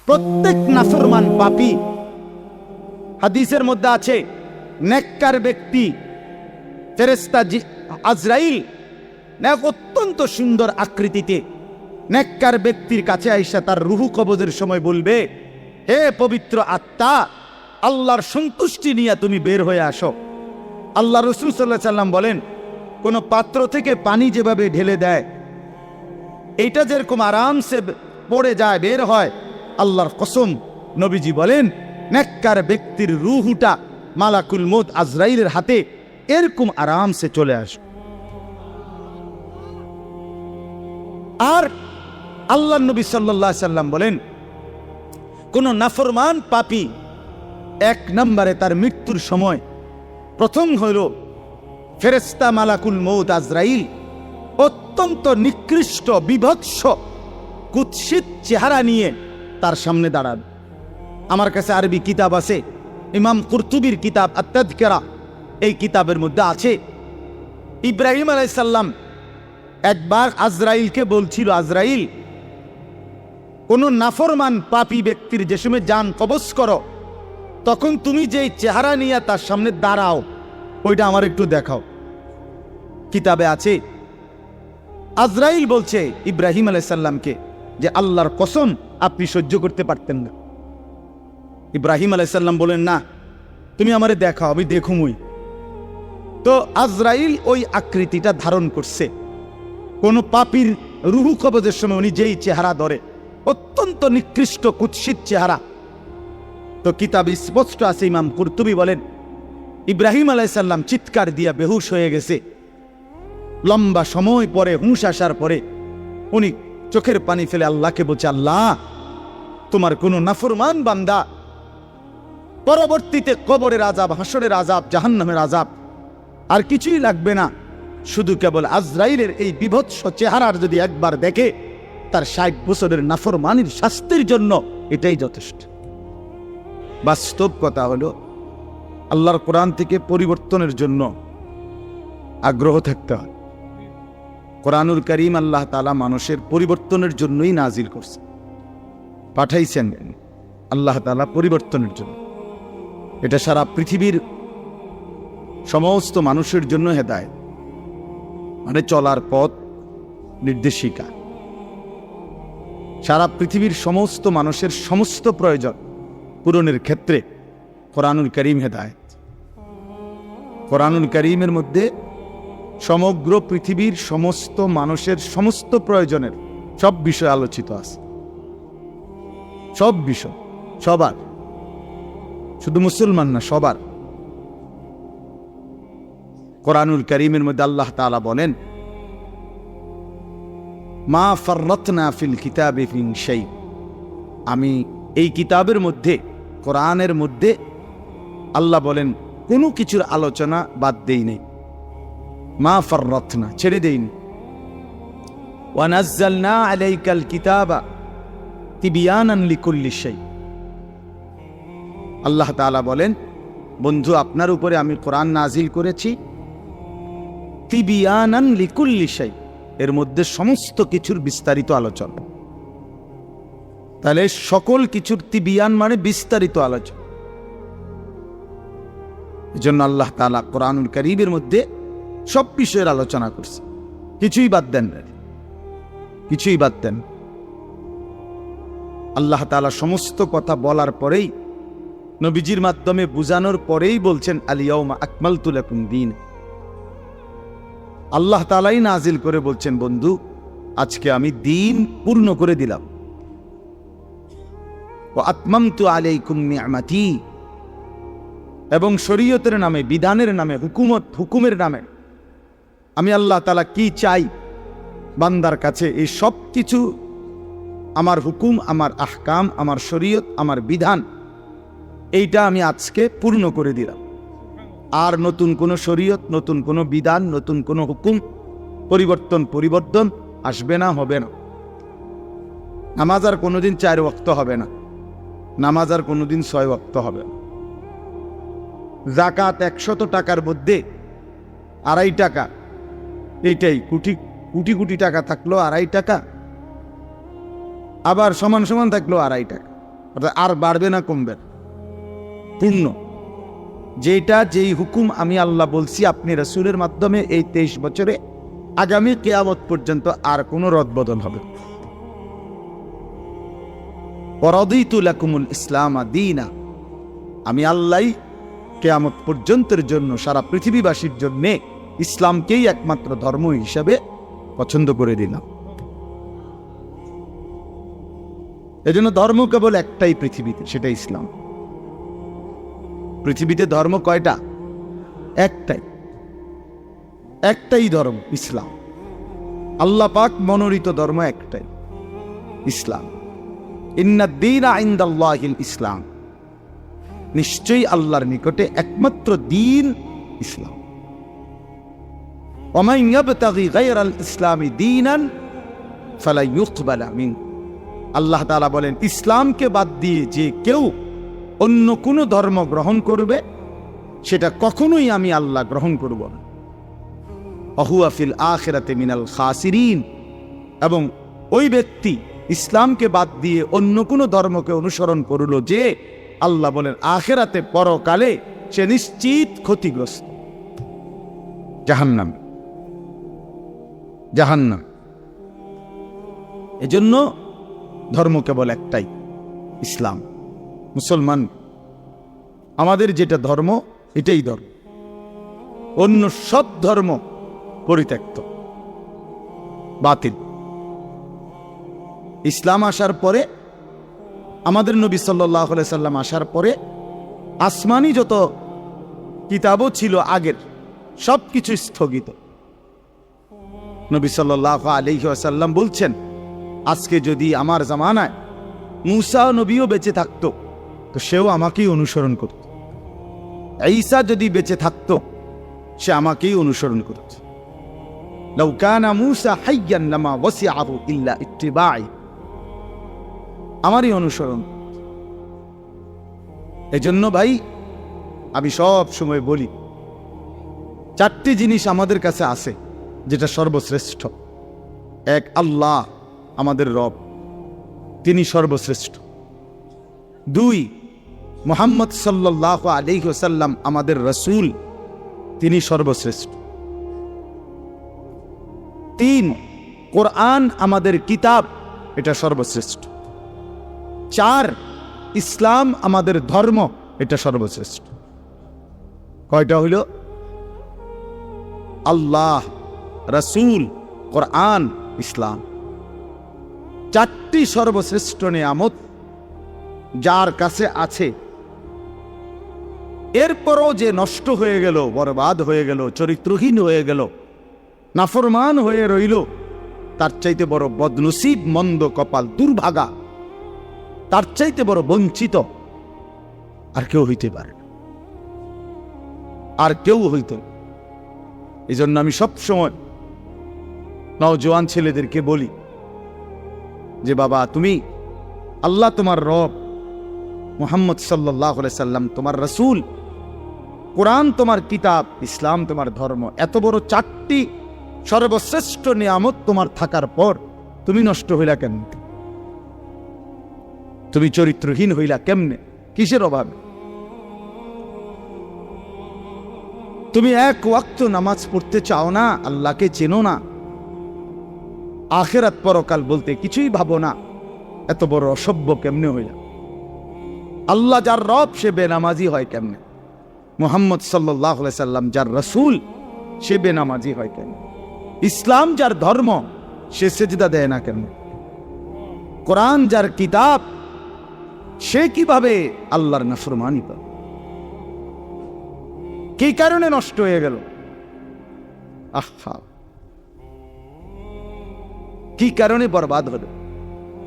প্রত্যেক নাফরমান পাপী, হাদিসের মধ্যে আছে নেককার ব্যক্তি ফেরেশতা আজরাইল অত্যন্ত সুন্দর আকৃতিতে নেককার ব্যক্তির কাছে আইসা তার রুহু কবজের সময় বলবে, হে পবিত্র আত্মা, আল্লাহর সন্তুষ্টি নিয়ে তুমি বের হয়ে আসো। আল্লাহ রাসূল সাল্লাল্লাহু আলাইহি সাল্লাম বলেন, কোন পাত্র থেকে পানি যেভাবে ঢেলে দেয়, এইটা যেরকম আরামসে পড়ে যায়, বের হয়, আল্লাহর কসম নবীজি বলেন নেককার ব্যক্তির রুহুটা মালাকুল মউত আজরাইলের হাতে এরকম আরামসে চলে আসে। আর আল্লাহ নবী সাল্লাল্লাহু আলাইহি সাল্লাম বলেন, কোন নাফরমান পাপী এক নম্বরে তার মৃত্যুর সময় প্রথম হইল ফেরেশতা মালাকুল মউত আজরাইল অত্যন্ত নিকৃষ্ট বিভৎস কুৎসিত চেহারা নিয়ে তার সামনে দাঁড়াবে। আমার কাছে আরবি কিতাব আছে, ইমাম কুরতুবির কিতাব আত-তাযকিরা, এই কিতাবের মধ্যে আছে ইব্রাহিম আলাইহিস সালাম একবার আজরাইলকে বলছিল, আজরাইল, কোন নাফরমান পাপী ব্যক্তির যে সময় জান কবজ করো, তখন তুমি যেই চেহারা নিয়ে তার সামনে দাঁড়াও, ওইটা আমার একটু দেখাও। কিতাবে আছে আজরাইল বলছে ইব্রাহিম আলাইহিস সালামকে যে আল্লাহর কসম আপনি সহ্য করতে পারতেন না। ইব্রাহিম আলাইহিস সালাম বলেন, না, তুমি আমারে দেখাও, আমি দেখুমই। তো আজরাইল ওই আকৃতিটা ধারণ করছে। কোন পাপীর রুহু কবজের সময় উনি যেই চেহারা ধরে, অত্যন্ত নিকৃষ্ট কুৎসিত চেহারা। তো কিতাব স্পষ্ট আছে, ইমাম কুরতুবী বলেন ইব্রাহিম আলাইহিস সালাম চিৎকার দিয়া বেহুশ হয়ে গেছে। লম্বা সময় পরে হুঁশ আসার পরে উনি চোখের পানি ফেলে আল্লাহকে বলছে, আল্লাহ, তোমার কোন নাফরমান বান্দা পরবর্তীতে কবরের আযাব, হাসরের আযাব, জাহান্নামের আযাব আর কিছুই লাগবে না, শুধু কেবল আজরাইলের এই বিভৎস চেহারার যদি একবার দেখে, তার ৬০ বছরের নাফরমানির শাস্তির জন্য এটাই যথেষ্ট। বাস্তব কথা হলো, আল্লাহর কোরআন থেকে পরিবর্তনের জন্য আগ্রহ থাকতে হয়। কোরআনুল কারীম আল্লাহ তাআলা মানুষের পরিবর্তনের জন্যই নাজিল করছে, পাঠাইছেন আল্লাহ তাআলা পরিবর্তনের জন্য। এটা সারা পৃথিবীর সমস্ত মানুষের জন্য হেদায়েত, মানে চলার পথ নির্দেশিকা। সারা পৃথিবীর সমস্ত মানুষের সমস্ত প্রয়োজন পূরণের ক্ষেত্রে কোরআনুল কারীম হেদায়েত। কোরআনুল কারীমের মধ্যে সমগ্র পৃথিবীর সমস্ত মানুষের সমস্ত প্রয়োজনের সব বিষয় আলোচিত আছে, সব বিষয়, সবার, শুধু মুসলমান না, সবার। কোরআনুল কারীমের মধ্যে আল্লাহ তাআলা বলেন, মা ফাররাতনা ফিল কিতাবি মিন শাই, আমি এই কিতাবের মধ্যে, কোরআনের মধ্যে আল্লাহ বলেন কোনো কিছুর আলোচনা বাদ দেই নাই। মা ফাররাতনা, ছেড়ে দেইনি। ওয়া নাযালনা আলাইকাল কিতাবা তিবিয়ানান লিকুল্লি শাই, আল্লাহ তাআলা বলেন, বন্ধু, আপনার উপরে আমি কোরআন নাজিল করেছি তিবিয়ানান লিকুল্লি শাই, এর মধ্যে সমস্ত কিছুর বিস্তারিত আলোচনা। তাহলে সকল কিছুর তিবিয়ান মানে বিস্তারিত আলোচনা। এজন্য আল্লাহ তাআলা কোরআনুল কারীমের মধ্যে সব বিষয়ের আলোচনা করছে, কিছুই বাদ দেন না, কিছুই বাদ দেন। আল্লাহ তাআলা সমস্ত কথা বলার পরেই, নবীজির মাধ্যমে বুঝানোর পরেই বলছেন, আল ইয়াউমা আকমালতু লাকুম দীন। আল্লাহ তাআলাই নাজিল করে বলছেন, বন্ধু, আজকে আমি দ্বীন পূর্ণ করে দিলাম। ওয়া আতমামতু আলাইকুম নি'মাতি, এবং শরীয়তের নামে, বিধানের নামে, হুকুমের নামে আমি আল্লাহ তাআলা কি চাই বান্দার কাছে, এই সব কিছু আমার হুকুম, আমার আহকাম, আমার শরীয়ত, আমার বিধান, এইটা আমি আজকে পূর্ণ করে দিলাম। আর নতুন কোনো শরীয়ত, নতুন কোনো বিধান, নতুন কোনো হুকুম পরিবর্তন আসবে না, হবে না। নামাজ আর কোনোদিন 4 ওয়াক্ত হবে না, নামাজ আর কোনোদিন 6 ওয়াক্ত হবে না। যাকাত 100 টাকার মধ্যে 2.5 টাকা, এইটাই কোটি কোটি টাকা থাকলো 2.5 টাকা, আবার সমান সমান থাকলো 2.5 টাকা। অর্থাৎ আর বাড়বে না কমবে না, পূর্ণ। যেই হুকুম আমি আল্লাহ বলছি আপনি রাসূলের মাধ্যমে এই 23 বছরে, আগামী কিয়ামত পর্যন্ত আর কোনো রদবদল হবে না। ওয়ারাদিতু লাকুমুল ইসলাম দীনা, আমি আল্লাহ কিয়ামত পর্যন্তের জন্য সারা পৃথিবীবাসীর জন্য ইসলামকেই একমাত্র ধর্ম হিসাবে পছন্দ করে দিলাম। এজন্য ধর্ম কেবল একটাই পৃথিবীতে, সেটা ইসলাম। পৃথিবীতে ধর্ম কয়টা? একটাই ধর্ম, ইসলাম। আল্লাহ পাক মনোনীত ধর্ম একটাই, ইসলাম। ইন্নাদ-দীনা ইনদাল্লাহিল ইসলাম, নিশ্চয়ই আল্লাহর নিকটে একমাত্র দ্বীন ইসলাম। ওয়া মান ইয়াবতাগি গায়রাল ইসলামি দীনান ফালা ইউকবালা মিনহু, আল্লাহ তাআলা বলেন ইসলামকে বাদ দিয়ে যে কেউ অন্য কোনো ধর্ম গ্রহণ করবে সেটা কখনোই আমি আল্লাহ গ্রহণ করব না। ওয়াহুয়া ফিল আখিরাতি মিনাল খাসিরিন, এবং ওই ব্যক্তি ইসলামকে বাদ দিয়ে অন্য কোনো ধর্মকে অনুসরণ করলো যে, আল্লাহ বলেন আখিরাতে পরকালে সে নিশ্চিত ক্ষতিগ্রস্ত, জাহান্নাম। এজন্য ধর্ম কেবল একটাই, ইসলাম। মুসলমান আমাদের যেটা ধর্ম এটাই ধর্ম, অন্য সব ধর্ম পরিত্যক্ত, বাতিল। ইসলাম আসার পরে, আমাদের নবী সাল্লাল্লাহু আলাইহি সাল্লাম আসার পরে আসমানি যত কিতাবও ছিল আগের, সব কিছু স্থগিত। নবী সাল্লাল্লাহু আলাইহি ওয়াসাল্লাম বলছেন, আজকে যদি আমার জামানায় মূসা নবীও বেঁচে থাকতো তো সেও আমাকেই অনুসরণ করত। ঈসা যদি বেঁচে থাকতো সে আমাকেই অনুসরণ করত। লাউ কানা মূসা হাইয়ান লামা ওয়াসিআহু ইল্লা ইত্তিবাই, আমারই অনুসরণ। এজন্য ভাই আমি সব সময় বলি, 4টি জিনিস আমাদের কাছে আছে যেটা সর্বশ্রেষ্ঠ। এক, আল্লাহ আমাদের রব, তিনি সর্বশ্রেষ্ঠ। 2, মুহাম্মদ সাল্লাল্লাহু আলাইহি ওয়াসাল্লাম আমাদের রাসূল, তিনি সর্বশ্রেষ্ঠ। 3, কোরআন আমাদের কিতাব, এটা সর্বশ্রেষ্ঠ। 4, ইসলাম আমাদের ধর্ম, এটা সর্বশ্রেষ্ঠ। কয়টা হইল? আল্লাহ, রাসূল, কোরআন, ইসলাম। 4টি সর্বশ্রেষ্ঠ নিয়ামত যার কাছে আছে, এরপরও যে নষ্ট হয়ে গেল, বরবাদ হয়ে গেল, চরিত্রহীন হয়ে গেল, নাফরমান হয়ে রইল, তার চাইতে বড় বদনসিব, মন্দ কপাল, দুর্ভাগা, তার চাইতে বড় বঞ্চিত আর কেউ হইতে পারে না, আর কেউ হইতে। এই জন্য আমি সবসময় নওজোয়ান ছেলেদেরকে বলি যে বাবা, তুমি, আল্লাহ তোমার রব, মুহাম্মদ সাল্লাল্লাহু আলাইহি সাল্লাম তোমার রাসূল, কোরআন তোমার কিতাব, ইসলাম তোমার ধর্ম, এত বড় 4টি সর্বশ্রেষ্ঠ নিয়ামত তোমার থাকার পর তুমি নষ্ট হইলা কেন? তুমি চরিত্রহীন হইলা কেমনে? কিসের অভাবে? তুমি এক ওয়াক্ত নামাজ পড়তে চাও না, আল্লাহকে চেনো না, আখিরাত পরকাল বলতে কিছুই ভাবো না, এত বড় অসভ্য কেমনে হইলা? আল্লাহ যার রব সে বেনামাজি হয় কেমনে? মুহাম্মদ সাল্লাল্লাহু আলাইহি সাল্লাম যার রাসূল সে বেনামাজি হয় কেমনে? ইসলাম যার ধর্ম সে সেজদা দেয় না কেমনে? কোরআন যার কিতাব সে কিভাবে আল্লাহর নাফরমানি করে? কি কারণে নষ্ট হয়ে গেল? আহা, কি কারণে বরবাদ হলো?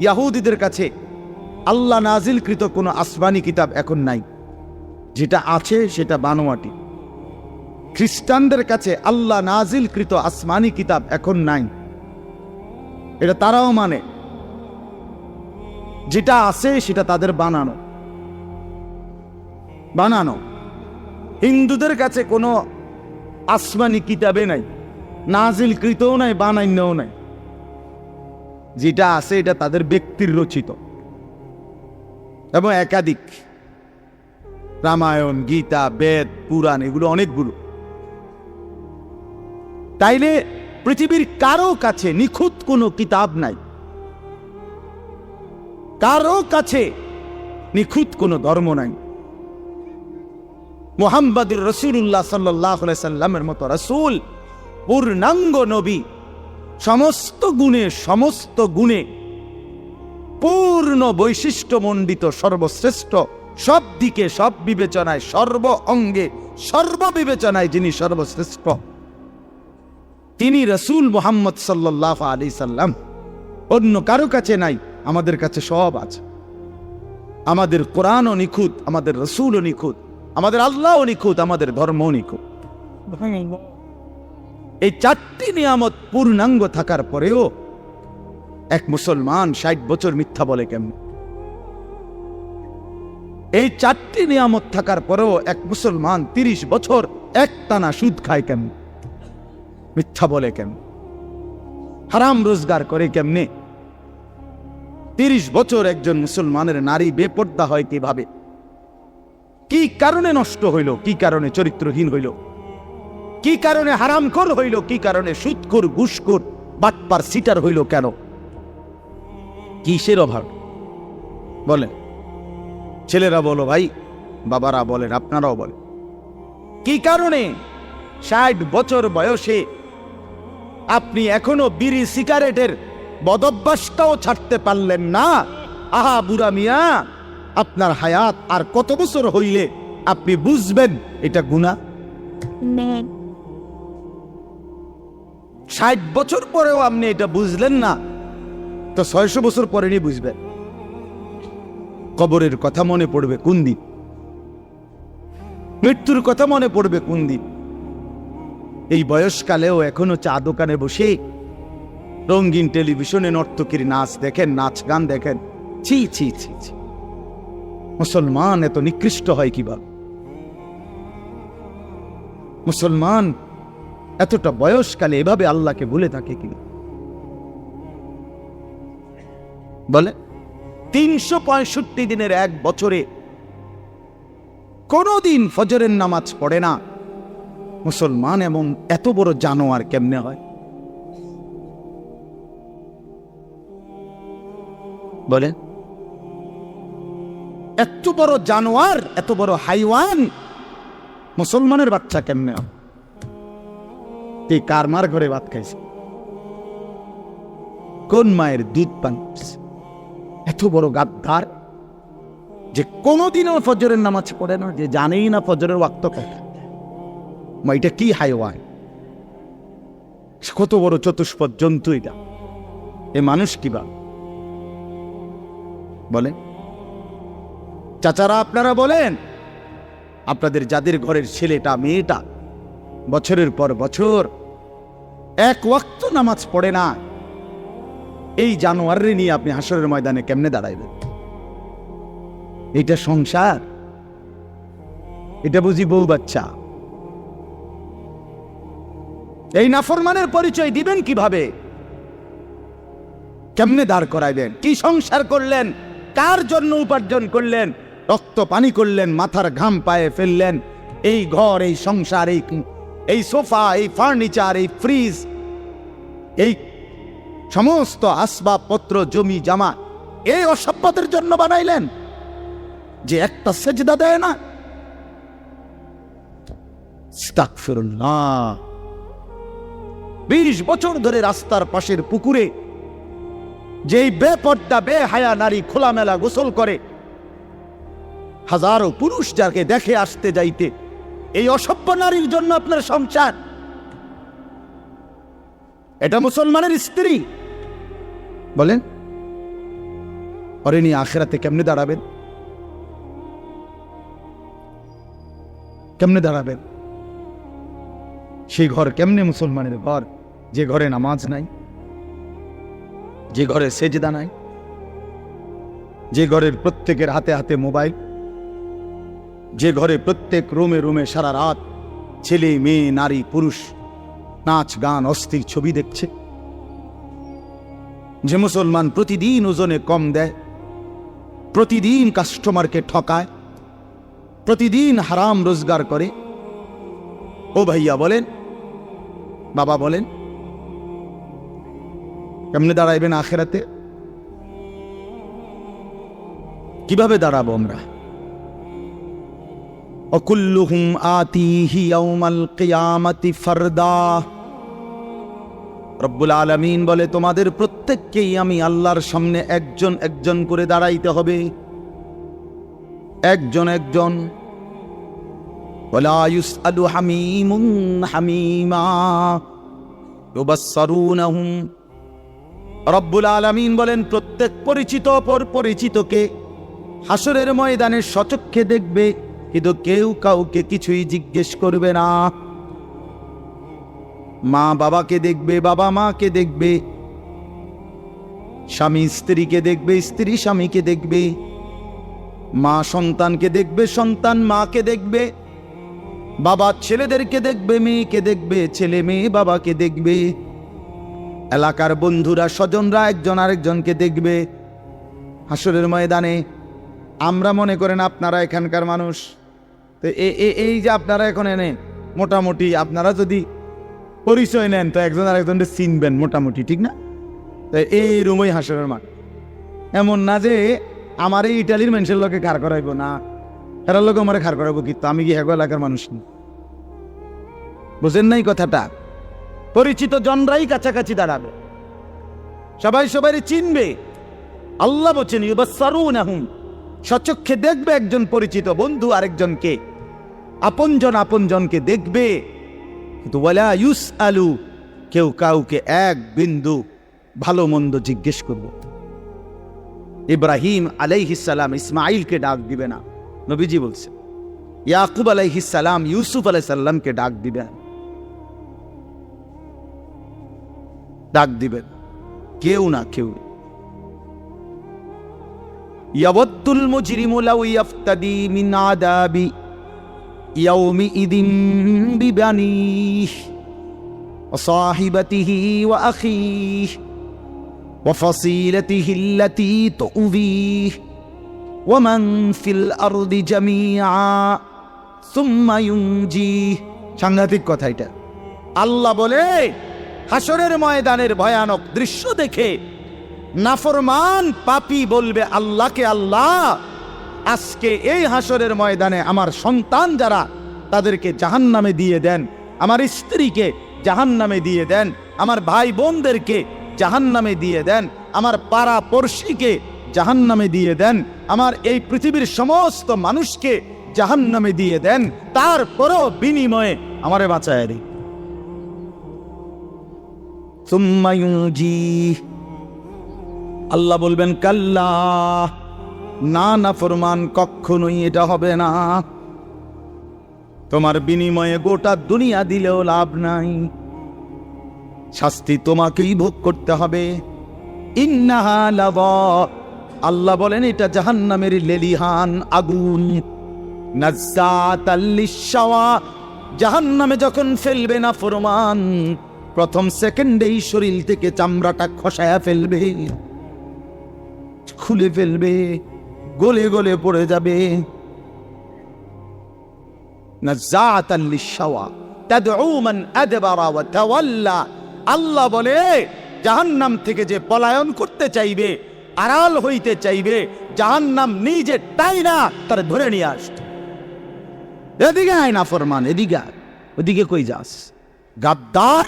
ইহুদিদের কাছে আল্লাহ নাজিলকৃত কোনো আসমানি কিতাব এখন নাই, যেটা আছে সেটা বানোয়াটি। খ্রিস্টানদের কাছে আল্লাহ নাজিলকৃত আসমানি কিতাব এখন নাই, এটা তারাও মানে, যেটা আছে সেটা তাদের বানানো। হিন্দুদের কাছে কোনো আসমানি কিতাবে নাই, নাজিলকৃতও নাই, বানাইনও নাই, যেটা আছে এটা তাদের ব্যক্তির রচিত। এবং একাধিক রামায়ণ, গীতা, বেদ, পুরাণ, এগুলো অনেকগুলো। তাইলে পৃথিবীর কারো কাছে নিখুঁত কোনো কিতাব নাই, কারো কাছে নিখুঁত কোনো ধর্ম নাই। মুহাম্মদুর রাসূলুল্লাহ সাল্লাল্লাহু আলাইহি সাল্লামের মতো রাসূল, পূর্ণাঙ্গ নবী, সমস্ত গুণে পূর্ণ বৈশিষ্ট্যমণ্ডিত, সর্বশ্রেষ্ঠ, সব দিকে, সব বিবেচনায়, সর্ব অঙ্গে, সর্ববিবেচনায় যিনি সর্বশ্রেষ্ঠ, তিনি রাসূল মুহাম্মদ সাল্লাল্লাহু আলাইহি সাল্লাম। অন্য কারো কাছে নাই, আমাদের কাছে সব আছে। আমাদের কোরআনও নিখুঁত, আমাদের রাসূলও নিখুঁত, আমাদের আল্লাহও নিখুঁত, আমাদের ধর্মও নিখুঁত। এই চারটি নিয়ামত পূর্ণাঙ্গ থাকার পরেও এক মুসলমান 60 বছর মিথ্যা বলে কেমন? এই চারটি নিয়ামত থাকার পরেও এক মুসলমান 30 বছর একটানা সুদ খায় কেমন? মিথ্যা বলে কেমন? হারাম রোজগার করে কেমনে? 30 বছর একজন মুসলমানের নারী বেপর্দা হয় কিভাবে? কি কারণে নষ্ট হইল? কি কারণে চরিত্রহীন হইল? কি কারণে হারামখোর হইল? কি কারণে সুদখোর, ঘুষখোর, বাটপার, সিটার হইল কেন? কিসের অভাব বলেন? ছেলেরা বলো ভাই, বাবারা বলেন, আপনারাও বলেন, কি কারণে 60 বছর বয়সে আপনি এখনো বিড়ি সিগারেটের বদভ্যাসটাও ছাড়তে পারলেন না? আহা বুড়া মিয়া, আপনার হায়াত আর কত বছর হইলে আপনি বুঝবেন এটা গুনাহ? 60 বছর পরেও আপনি এটা বুঝলেন না, তো 600 বছর পরে নিয়ে বুঝবেন। কবরের কথা মনে পড়বে কোন দিন? মৃত্যুর কথা মনে পড়বে কোন দিন? এই বয়সকালেও এখনো চা দোকানে বসে রঙিন টেলিভিশনে নর্তকীর নাচ দেখেন, নাচ গান দেখেন। ছি ছি ছি ছি, মুসলমান এত নিকৃষ্ট হয় কিভাবে? মুসলমান এতটা বয়সকালে এভাবে আল্লাহকে ভুলে থাকে কি? বলে 365 দিনের এক বছরে কোনদিন ফজরের নামাজ পড়ে না মুসলমান, এমন এত বড় জানোয়ার কেমনে হয়? বলেন, এত বড় জানোয়ার, এত বড় হাইওয়ান মুসলমানের বাচ্চা কেমনে হয়? তুই কার মার ঘরে ভাত খাইছে? কোন মায়ের দুধ পান করছে? এত বড় গাদ্দার যে কোনদিনও ফজরের নামাজ পড়ে না, যে জানেই না ফজরের ওয়াক্ত কত। এটা কি হাইওয়ান? কত বড় চতুষ্পদ জন্তু এটা! এ মানুষ কিবা বলেন? চাচারা আপনারা বলেন, আপনাদের যাদের ঘরের ছেলেটা মেয়েটা বছরের পর বছর এক ওয়াক্ত নামাজ পড়ে না, এই জানোয়ারে নিয়ে আপনি হাসরের ময়দানে কেমনে দাঁড়াইবেন? এটা সংসার? এটা বুঝি বউ বাচ্চা? এই নাফরমানের পরিচয় দিবেন কিভাবে? কেমনে দাঁড় করাইবেন? কি সংসার করলেন? কার জন্য উপার্জন করলেন? রক্ত পানি করলেন, মাথার ঘাম পায়ে ফেললেন। এই ঘর, এই সংসার, এই সোফা, এই ফার্নিচার, এই ফ্রিজ, এই সমস্ত আসবাবপত্র, জমি জামা, এই অসভ্যদের জন্য বানাইলেন যে একটা সেজদা দেয় না? আস্তাগফিরুল্লাহ। 20 বছর ধরে রাস্তার পাশের পুকুরে যেই বেপর্দা বেহায়া নারী খোলামেলা গোসল করে, হাজারো পুরুষ যাকে দেখে আসতে যাইতে, এই অসভ্য নারীর জন্য আপনার সংসার? এটা মুসলমানের স্ত্রী? বলেন, ওরে নিয়ে আখিরাতে কেমনে দাঁড়াবেন? কেমনে দাঁড়াবেন? সেই ঘর কেমনে মুসলমানের ঘর যে ঘরে নামাজ নাই, যে ঘরে সেজদা নাই, যে ঘরের প্রত্যেকের হাতে হাতে মোবাইল, যে ঘরে প্রত্যেক রুমে রুমে সারা রাত ছেলে মেয়ে নারী পুরুষ নাচ গান অস্থির ছবি দেখছে, যে মুসলমান প্রতিদিন ওজনে কম দেয়, প্রতিদিন কাস্টমারকে ঠকায়, প্রতিদিন হারাম রোজগার করে। ও ভাইয়া বলেন, বাবা বলেন, কেমনে দাঁড়াইবেন আখেরাতে? কিভাবে দাঁড়াবো আমরা? অকুল্লুহুম আতিহি ইয়াউমাল কিয়ামাতি ফারদা। রব্বুল আলামিন বলে, তোমাদের প্রত্যেককেই আমি আল্লাহর সামনে একজন একজন করে দাঁড়াইতে হবে, একজন একজন। ওয়ালা ইউসআলু হামিমুন হামিমা ইউবাসসারুনহুম। রব্বুল আলামিন বলেন, প্রত্যেক পরিচিত অপর পরিচিতকে হাসরের ময়দানে সচক্ষে দেখবে, কিন্তু কেউ কাউকে কিছুই জিজ্ঞেস করবে না। মা বাবাকে দেখবে, বাবা মাকে দেখবে, স্বামী স্ত্রীকে দেখবে, স্ত্রী স্বামীকে দেখবে, মা সন্তানকে দেখবে, সন্তান মাকে দেখবে, বাবা ছেলেদেরকে দেখবে, মেয়েকে দেখবে, ছেলে মেয়ে বাবাকে দেখবে, এলাকার বন্ধুরা স্বজনরা একজন আরেকজনকে দেখবে। হাসরের ময়দানে আমরা মনে করেন আপনারা এখানকার মানুষ, তো এই যে আপনারা এখন এনে মোটামুটি আপনারা যদি পরিচয় নেন তো একজন আরেকজনকে চিনবেন মোটামুটি, ঠিক না? তো এই রুমই হাসরের মাঠ। এমন না যে আমার এই ইটালির মানুষের লোকে খাড় করাইবো না, এরার লোক আমার খাড় করাবো, কিন্তু আমি কি হেগো এলাকার মানুষ নি? বুঝেন নাই কথাটা? পরিচিত জনরাই কাছাকাছি দাঁড়াবে, সবাই সবাই চিনবে। আল্লাহ বলছেন ইউবাসসারুনহুম, সচক্ষে দেখবে একজন পরিচিত বন্ধু আরেকজনকে, আপনজন আপনজনকে দেখবে। কিন্তু ওয়ালা ইউসআলু, কেউ কাউকে এক বিন্দু ভালো মন্দ জিজ্ঞেস করবে। ইব্রাহিম আলাইহিস সালাম ইসমাইলকে ডাক দিবে না, নবীজি বলছে। ইয়াকুব আলাইহিস সালাম ইউসুফ আলাইহিস সালামকে ডাক দিবেন, ডাক দিবেন কেউ না কেউ। ইয়াওয়াদ্দুল মুজরিমু লাউ ইয়াফতাদি মিন আযাবি ইয়াউমিইযিন বিবানিহি ওয়া সাহিবাতিহি ওয়া আখিহি ওয়া ফাসিলাতিহি আল্লাতী তু'বিহি ওয়া মান ফিল আরদি জামিআ সুম্মা ইউনজিহি। সাংঘাতিক কথা এটা। আল্লাহ বলে, হাসরের ময়দানের ভয়ানক দৃশ্য দেখে নাফরমান পাপী বলবে আল্লাহকে, আল্লাহ আজকে এই হাসরের ময়দানে আমার সন্তান যারা তাদেরকে জাহান্নামে দিয়ে দেন, আমার স্ত্রীকে জাহান্নামে দিয়ে দেন, আমার ভাই বোনদেরকে জাহান্নামে দিয়ে দেন, আমার পাড়া পড়শিকে জাহান্নামে দিয়ে দেন, আমার এই পৃথিবীর সমস্ত মানুষকে জাহান্নামে দিয়ে দেন, তারপরও বিনিময়ে আমারে বাঁচায় দিন। সুম্মা ইউনজিহি, আল্লাহ বলবেন কাল্লা, না না ফরমান, কখনোই এটা হবে না। তোমার বিনিময়ে গোটা দুনিয়া দিলেও লাভ নাই, শাস্তি তোমাকেই ভোগ করতে হবে। ইন্নাহা লাযা, আল্লাহ বলেন এটা জাহান্নামের লেলিহান আগুন। নাজ্জাতাল লিশ-শাওয়া, জাহান্নামে যখন ফেলবে না ফরমান, প্রথম সেকেন্ডেই শরীর থেকে চামড়াটা খসায়া ফেলবে, খুলে ফেলবে, গলে গলে পড়ে যাবে। নাজ্জাতাল লিশ-শাওয়া তাদউ মান আদবারা ওয়া তাওয়াল্লা। আল্লাহ বলে জাহান্নাম থেকে যে পলায়ন করতে চাইবে, আড়াল হইতে চাইবে, জাহান্নাম নিজে তাই না তার ধরে নিয়ে আসছে। এদিকে আয় না ফরমান, এদিকে আয়, ওদিকে কই যাস গাদ্দার?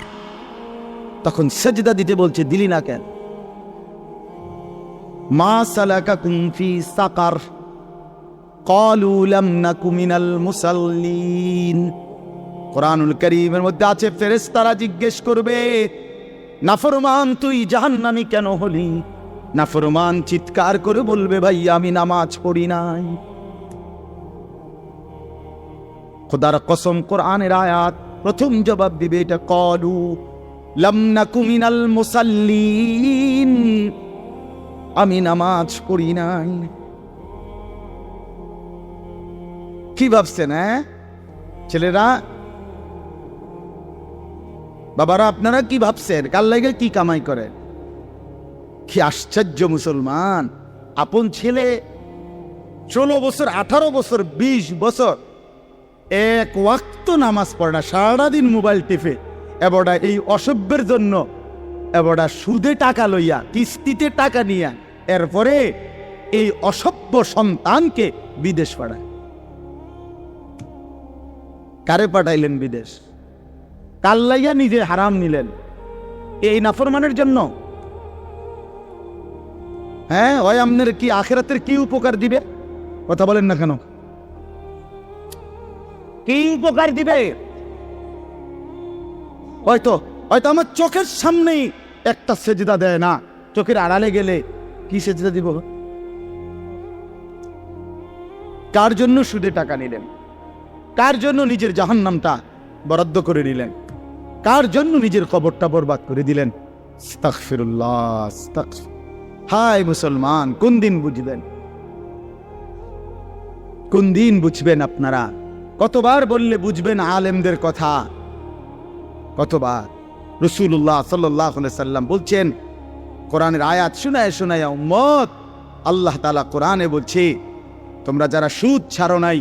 তখন সেজদা দিতে বলছে, দিলি না কেন? মা সালাকাকুম ফি সাকার ক্বালু লাম নাকু মিনাল মুসাল্লিন। কোরআনুল কারীমের মধ্যে আছে, ফেরেশতারা জিজ্ঞেস করবে, নাফরমান তুই জাহান্নামী কেন হলি? নাফরমান চিৎকার করে বলবে, ভাই আমি নামাজ পড়ি নাই। খোদার কসম, কোরআনের আয়াত প্রথম জবাব দিবে এটা, ক্বালু লাম নাকু মিনাল মুসাল্লিন, আমি নামাজ পড়ি নাই। কি ভাবছেন ছেলেরা, বাবারা, আপনারা কি ভাবছেন? কাল লাগে কি কামাই করেন? কি আশ্চর্য মুসলমান! আপন ছেলে 16 বছর, 18 বছর, 20 বছর এক ওয়াক্ত নামাজ পড়ে না, সারাদিন মোবাইল টিপে, এবড়া এই অসভ্যের জন্য এবড়া সুদে টাকা লইয়া, কিস্তিতে টাকা নিয়া এরপরে এই অসভ্য সন্তানকে বিদেশ পাঠায়। কারে পাঠাইলেন বিদেশ? কাল্লাইয়া নিজে হারাম নিলেন এই নাফরমানের জন্য। হ্যাঁ, ওই আপনার কি আখিরাতের কি উপকার দিবে? কথা বলেন না কেন? কি উপকার দিবে? হয়তো হয়তো আমার চোখের সামনেই একটা সেজদা দেয় না, চোখের আড়ালে গেলে কি সেজদা দিব? কার জন্য সুদে টাকা নিলেন? কার জন্য নিজের জাহান্নামটা বরাদ্দ করে নিলেন? কার জন্য নিজের কবরটা বরবাদ করে দিলেন? আস্তাগফিরুল্লাহ, আস্তাগফির। হায় মুসলমান, কোন দিন বুঝবেন? কোন দিন বুঝবেন আপনারা? কতবার বললে বুঝবেন আলেমদের কথা? কতবার? রাসূলুল্লাহ সাল্লাল্লাহু আলাইহি সাল্লাম বলছেন, কোরআনের আয়াত শোনায় শোনায় উম্মত, আল্লাহ তাআলা কোরআনে বলছে, তোমরা যারা সুদ ছাড়ো নাই,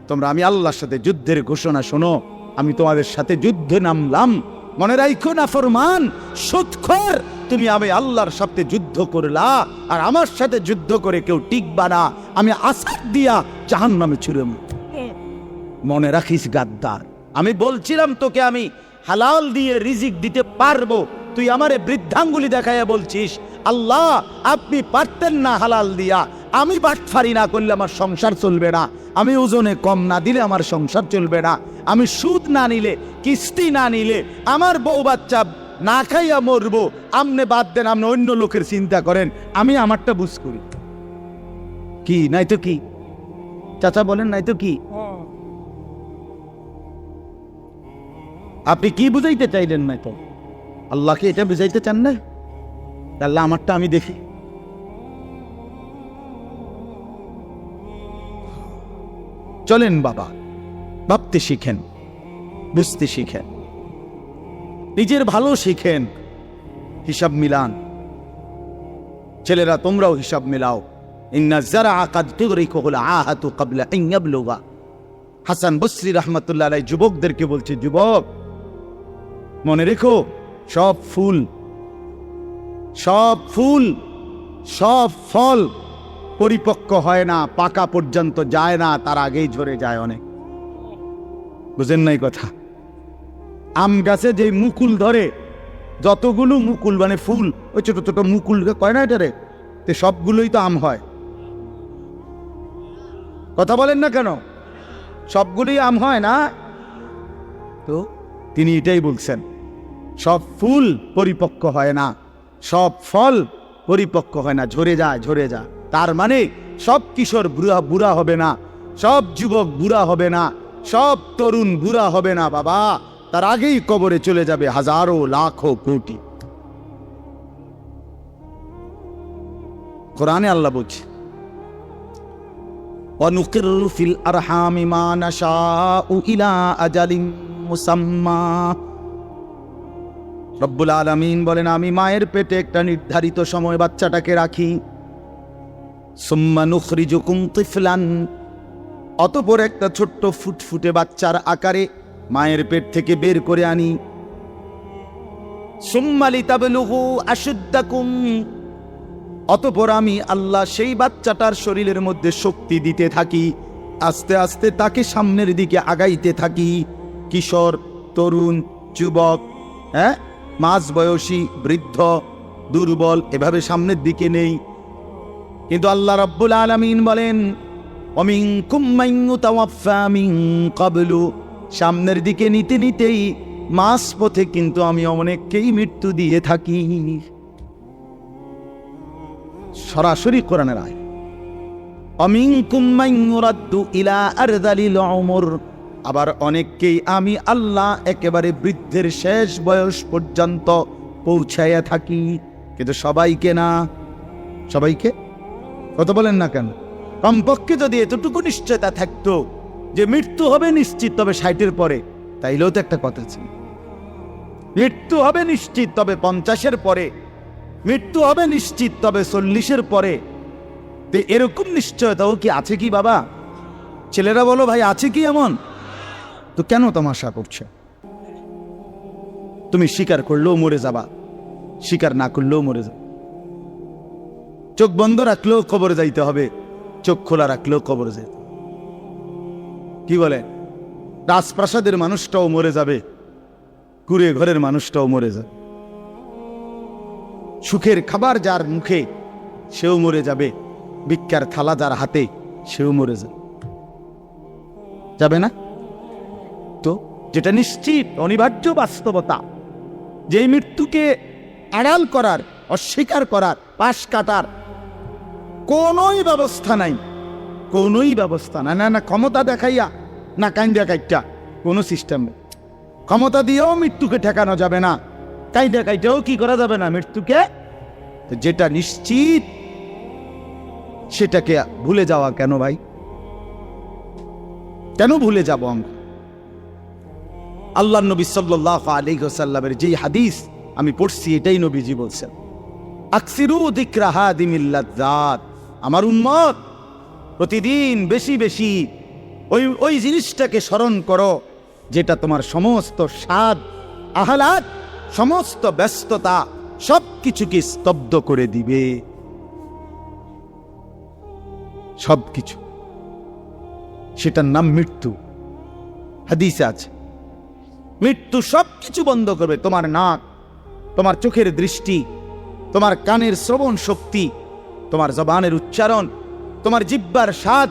তোমরা আমি আল্লাহর সাথে যুদ্ধের ঘোষণা শোনো, আমি তোমাদের সাথে যুদ্ধে নামলাম। মনে রাখো না ফরমান, সুদখোর, তুমি আমি আল্লাহর সাথে যুদ্ধ করলা, আর আমার সাথে যুদ্ধ করে কেউ টিকবা না, আমি আসাদ দিয়া জাহান্নামে ছুঁড়ে। মনে রাখিস গাদ্দার, আমি বলছিলাম তোকে আমি হালাল দিয়ে রিজিক দিতে পারবো, তুই আমারে বৃদ্ধাঙ্গুলি দেখাইয়া বলছিস আল্লাহ আপনি পারতেন না হালাল দিয়া, আমি বাটফারি না করলে আমার সংসার চলবে না, আমি ওজনে কম না দিলে আমার সংসার চলবে না, আমি সুদ না নিলে, কিস্তি না নিলে আমার বউ বাচ্চা না খাইয়া মরবো, আমনে বাদ দেন, আপনি অন্য লোকের চিন্তা করেন, আমি আমারটা বুঝ করি। কি নাই তো কি? চাচা বলেন নাই তো কি? আপনি কি বুঝাইতে চাইলেন? না তো আল্লাহকে এটা বুঝাইতে চান না? আল্লাহ আমারটা আমি দেখি। চলেন বাবা, ভাবতে শিখেন, বুঝতে শিখেন, নিজের ভালো শিখেন, হিসাব মিলান। ছেলেরা তোমরাও হিসাব মিলাও। ইন্না যারআ কাদ তুগরিকুল আহাতু ক্বাবলা আন ইয়াবলুগা। হাসান বসরি রাহমাতুল্লাহ আলাইহি যুবকদেরকে বলছে, যুবক মনে রেখো, সব ফুল, সব ফুল, সব ফল পরিপক্ক হয় না, পাকা পর্যন্ত যায় না, তার আগেই ঝরে যায় অনেক। বুঝেন নাই কথা? আম গাছে যে মুকুল ধরে, যতগুলো মুকুল মানে ফুল, ওই ছোট ছোট মুকুল কয় না এটারে, তো সবগুলোই তো আম হয়। কথা বলেন না কেন? সবগুলোই আম হয় না? তো তিনি এটাই বলছেন, সব ফুল পরিপক্ক হয় না, সব ফল পরিপক্ক হয় না, ঝরে যায়, ঝরে যায়। তার মানে সব কিশোর বুড়া হবে না, সব যুবক বুড়া হবে না, সব তরুণ বুড়া হবে না বাবা, তার আগেই কবরে চলে যাবে হাজারো লাখো কোটি। কোরআনে আল্লাহ বলছে, ওয়ানুকিরু ফিল আরহামি মা নাশাউ ইলা আজালিম মুসাম্মা। রব্বুল আলামিন বলেন, আমি মায়ের পেটে একটা নির্ধারিত সময় বাচ্চাটাকে রাখি, সুম্মা নুখরিজুকুম তিফলান, অতঃপর একটা ছোট্ট ফুটফুটে বাচ্চার আকারে মায়ের পেট থেকে বের করে আনি, সুম্মা লিতাবলুগু আশুদ্দাকুম, অতঃপর আমি আল্লাহ সেই বাচ্চাটার শরীরের মধ্যে শক্তি দিতে থাকি, আস্তে আস্তে তাকে সামনের দিকে আগাইতে থাকি। কিশোর, তরুণ, যুবক, হ্যাঁ, মাঝ বয়সী, বৃদ্ধ, দুর্বল, এভাবে সামনের দিকে নেই। কিন্তু আল্লাহ রাব্বুল আলামিন বলেন, ওয়ামিনকুম মান ইউতাওয়াফফা মিন ক্বাবলু, সামনের দিকে নিতে নিতেই মাঝ পথে কিন্তু আমি অনেককেই মৃত্যু দিয়ে থাকি। সরাসরি কোরআনের আয়াত। ওয়ামিনকুম মান ইউরাদ্দু ইলা আরযালিল উমর, আবার অনেককেই আমি আল্লাহ একেবারে বৃদ্ধের শেষ বয়স পর্যন্ত পৌঁছাইয়া থাকি, কিন্তু সবাইকে না। সবাইকে কথা বলেন না কেন? কমপক্ষে যদি এতটুকু নিশ্চয়তা থাকতো যে মৃত্যু হবে নিশ্চিত, তবে 60-এর পরে, তাইলেও তো একটা কথা ছিল। মৃত্যু হবে নিশ্চিত তবে 50-এর পরে, মৃত্যু হবে নিশ্চিত তবে 40-এর পরে, তো এরকম নিশ্চয়তাও কি আছে কি বাবা? ছেলেরা বলো ভাই, আছে কি এমন? তো কেন তামাশা করছে? তুমি স্বীকার করলেও মরে যাবা, স্বীকার না করলেও মরে যাবে। চোখ বন্ধ রাখলেও কবরে যাইতে হবে, চোখ খোলা রাখলেও কবরে যেতে। কি বলে? রাজপ্রাসাদের মানুষটাও মরে যাবে, কুড়ে ঘরের মানুষটাও মরে যাবে। সুখের খাবার যার মুখে সেও মরে যাবে, ভিক্ষার থালা যার হাতে সেও মরে যাবে। যাবে না? তো যেটা নিশ্চিত অনিবার্য বাস্তবতা, যে মৃত্যুকে আড়াল করার, অস্বীকার করার, পাশ কাটার কোনোই ব্যবস্থা নাই, কোনোই ব্যবস্থা নাই। না না ক্ষমতা দেখাইয়া, না কাইন্দা কাইটা, কোনো সিস্টেম নেই। ক্ষমতা দিয়েও মৃত্যুকে ঠেকানো যাবে না, কাইন্দা কাইটাও কি করা যাবে না মৃত্যুকে। যেটা নিশ্চিত সেটাকে ভুলে যাওয়া কেন ভাই? কেন ভুলে যাব আমরা? আল্লাহ নবী সাল্লাল্লাহু আলাইহি ওয়াসাল্লামের যে হাদিস আমি পড়ছি, এটাই নবীজি বলছেন, আকসিরু যিকরা হাদিমিল লাযযাত, আমার উম্মত প্রতিদিন বেশি বেশি ওই জিনিসটাকে স্মরণ করো যেটা তোমার সমস্ত স্বাদ, আহ্লাদ, সমস্ত ব্যস্ততা সবকিছুকে স্তব্ধ করে দিবে। সবকিছু, সেটার নাম মৃত্যু। হাদিসে আছে মৃত্যু সবকিছু বন্ধ করবে। তোমার নাক, তোমার চোখের দৃষ্টি, তোমার কানের শ্রবণ শক্তি, তোমার জবানের উচ্চারণ, তোমার জিহ্বার স্বাদ,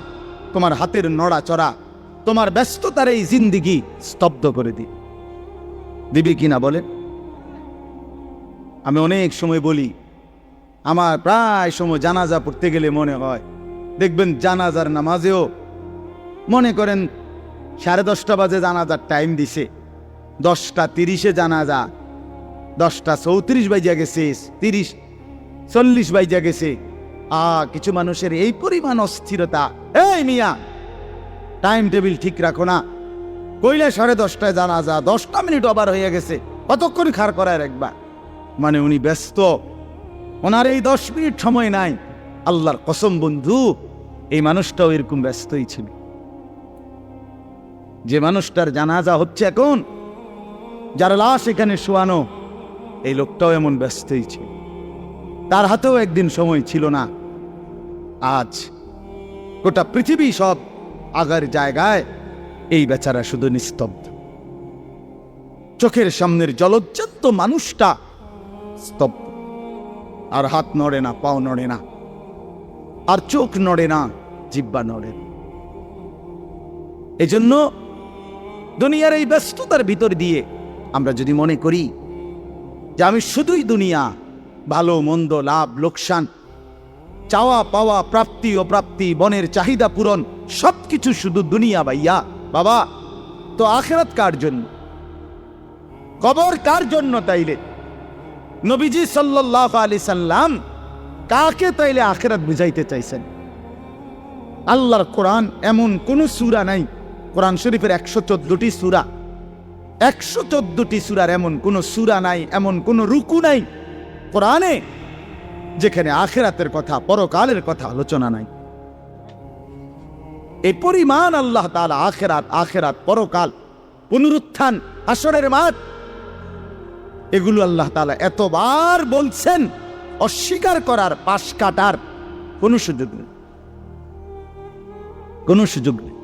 তোমার হাতের নড়াচড়া, তোমার ব্যস্ততার এই জিন্দিগি স্তব্ধ করে দিবে কিনা বলেন? আমি অনেক সময় বলি, আমার প্রায় সময় জানাজা পড়তে গেলে মনে হয়, দেখবেন জানাজার নামাজেও মনে করেন 10:30 বাজে জানাজার টাইম দিছে, 10:30 জানাজা, 10:34 বাজে গেছে, 30-40 বাজে গেছে। কিছু মানুষের এই পরিমাণ অস্থিরতা, এই মিয়া টাইম টেবিল ঠিক রাখো না, কইলে 10:30 জানাজা, 10 মিনিট ওভার হয়ে গেছে, কতক্ষণ খাড় করায় রাখবা? মানে উনি ব্যস্ত, ওনার এই 10 মিনিট সময় নাই। আল্লাহর কসম বন্ধু, এই মানুষটাও এরকম ব্যস্তই ছিল। যে মানুষটার জানাজা হচ্ছে এখন, যার লাশ এখানে শোয়ানো, এই লোকটাও এমন ব্যস্তই ছিল। তার হাতেও একদিন সময় ছিল না। আজ গোটা পৃথিবী সব আগার জায়গায়, এই বেচারা শুধু নিস্তব্ধ। চোখের সামনের জলজ্জান্ত মানুষটা স্তব্ধ, আর হাত নড়ে না, পাও নড়ে না, আর চোখ নড়ে না, জিহ্বা নড়ে না। এজন্য দুনিয়ার এই ব্যস্ততার ভিতর দিয়ে আমরা যদি মনে করি যে আমি শুধুই দুনিয়া, ভালো মন্দ, লাভ লোকসান, চাওয়া পাওয়া, প্রাপ্তি অপ্রাপ্তি, মনের চাহিদা পূরণ, সবকিছু শুধু দুনিয়া ভাইয়া, বাবা তো আখিরাত কার জন্য? কবর কার জন্য? তাইলে নবীজি সাল্লাল্লাহু আলাইহি সাল্লাম কাকে তাইলে আখিরাত বুঝাইতে চাইছেন? আল্লাহর কোরআন এমন কোন সূরা নাই, কোরআন শরীফের 114টি সূরা, 114টি সূরার এমন কোন সূরা নাই, এমন কোন রুকু নাই কোরআনে যেখানে আখিরাতের কথা, পরকালের কথা আলোচনা নাই। এই পরিমাণ আল্লাহ তাআলা আখিরাত, আখিরাত, পরকাল, পুনরুত্থান, হাসরের মাঠ, এগুলো আল্লাহ তাআলা এতবার বলছেন, অস্বীকার করার, পাশ কাটার কোনো সুযোগ নেই, কোনো সুযোগ নেই।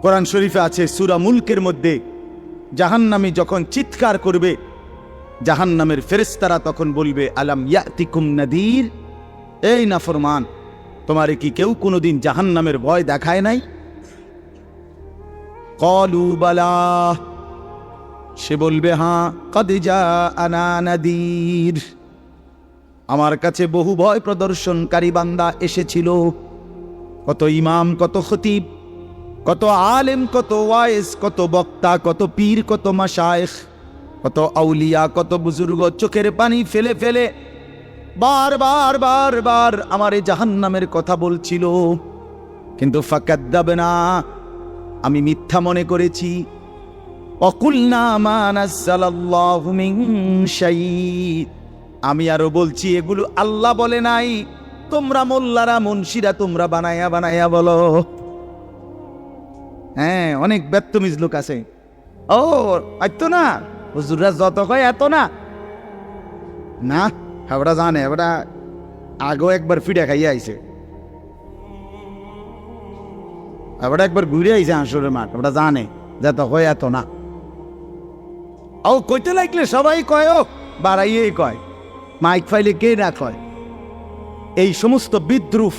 কোরআন শরীফে আছে সূরা মুলকের মধ্যে, জাহান্নামী যখন চিৎকার করবে, জাহান্নামের ফেরেশতারা তখন বলবে, আলাম ইয়াতিকুম নাদির, এই নাফরমান, তোমারে কি কেউ কোনোদিন জাহান্নামের ভয় দেখায় নাই? ক্বালু বালা, সে বলবে হ্যাঁ, কদ জাআনা নাদির, আমার কাছে বহু ভয় প্রদর্শনকারী বান্দা এসেছিল। কত ইমাম, কত খতিব, কত আলেম, কত ওয়াইজ, কত বক্তা, কত পীর, কত মাশায়েখ, কত আউলিয়া, কত বুজুর্গ চোখের পানি ফেলে ফেলে বারবার বারবার আমার এই জাহান্নামের কথা বলছিল, কিন্তু ফাকাদ্দাবনা, আমি মিথ্যা মনে করেছি। অকুলনা মা নাযালাল্লাহু মিন শাই, আমি আরো বলছি এগুলো আল্লাহ বলে নাই, তোমরা মোল্লারা মুন্সিরা তোমরা বানাইয়া বানাইয়া বলো। হ্যাঁ, অনেক বেত্তমিজ লোক আছে, ও এত না, হুজুররা যত কয় এত না। না, ওরা জানে, ওরা আগেও একবার ফিডা খাইয়া আইছে, ওরা একবার ঘুরে আইছে হাঁসুরের মাঠ, ওরা জানে যে এত কয় এত না। ও কইতে লাগলে সবাই কয়, ও বাড়াইয়েই কয়, মাইক ফাইলে কে না কয়। এই সমস্ত বিদ্রুপ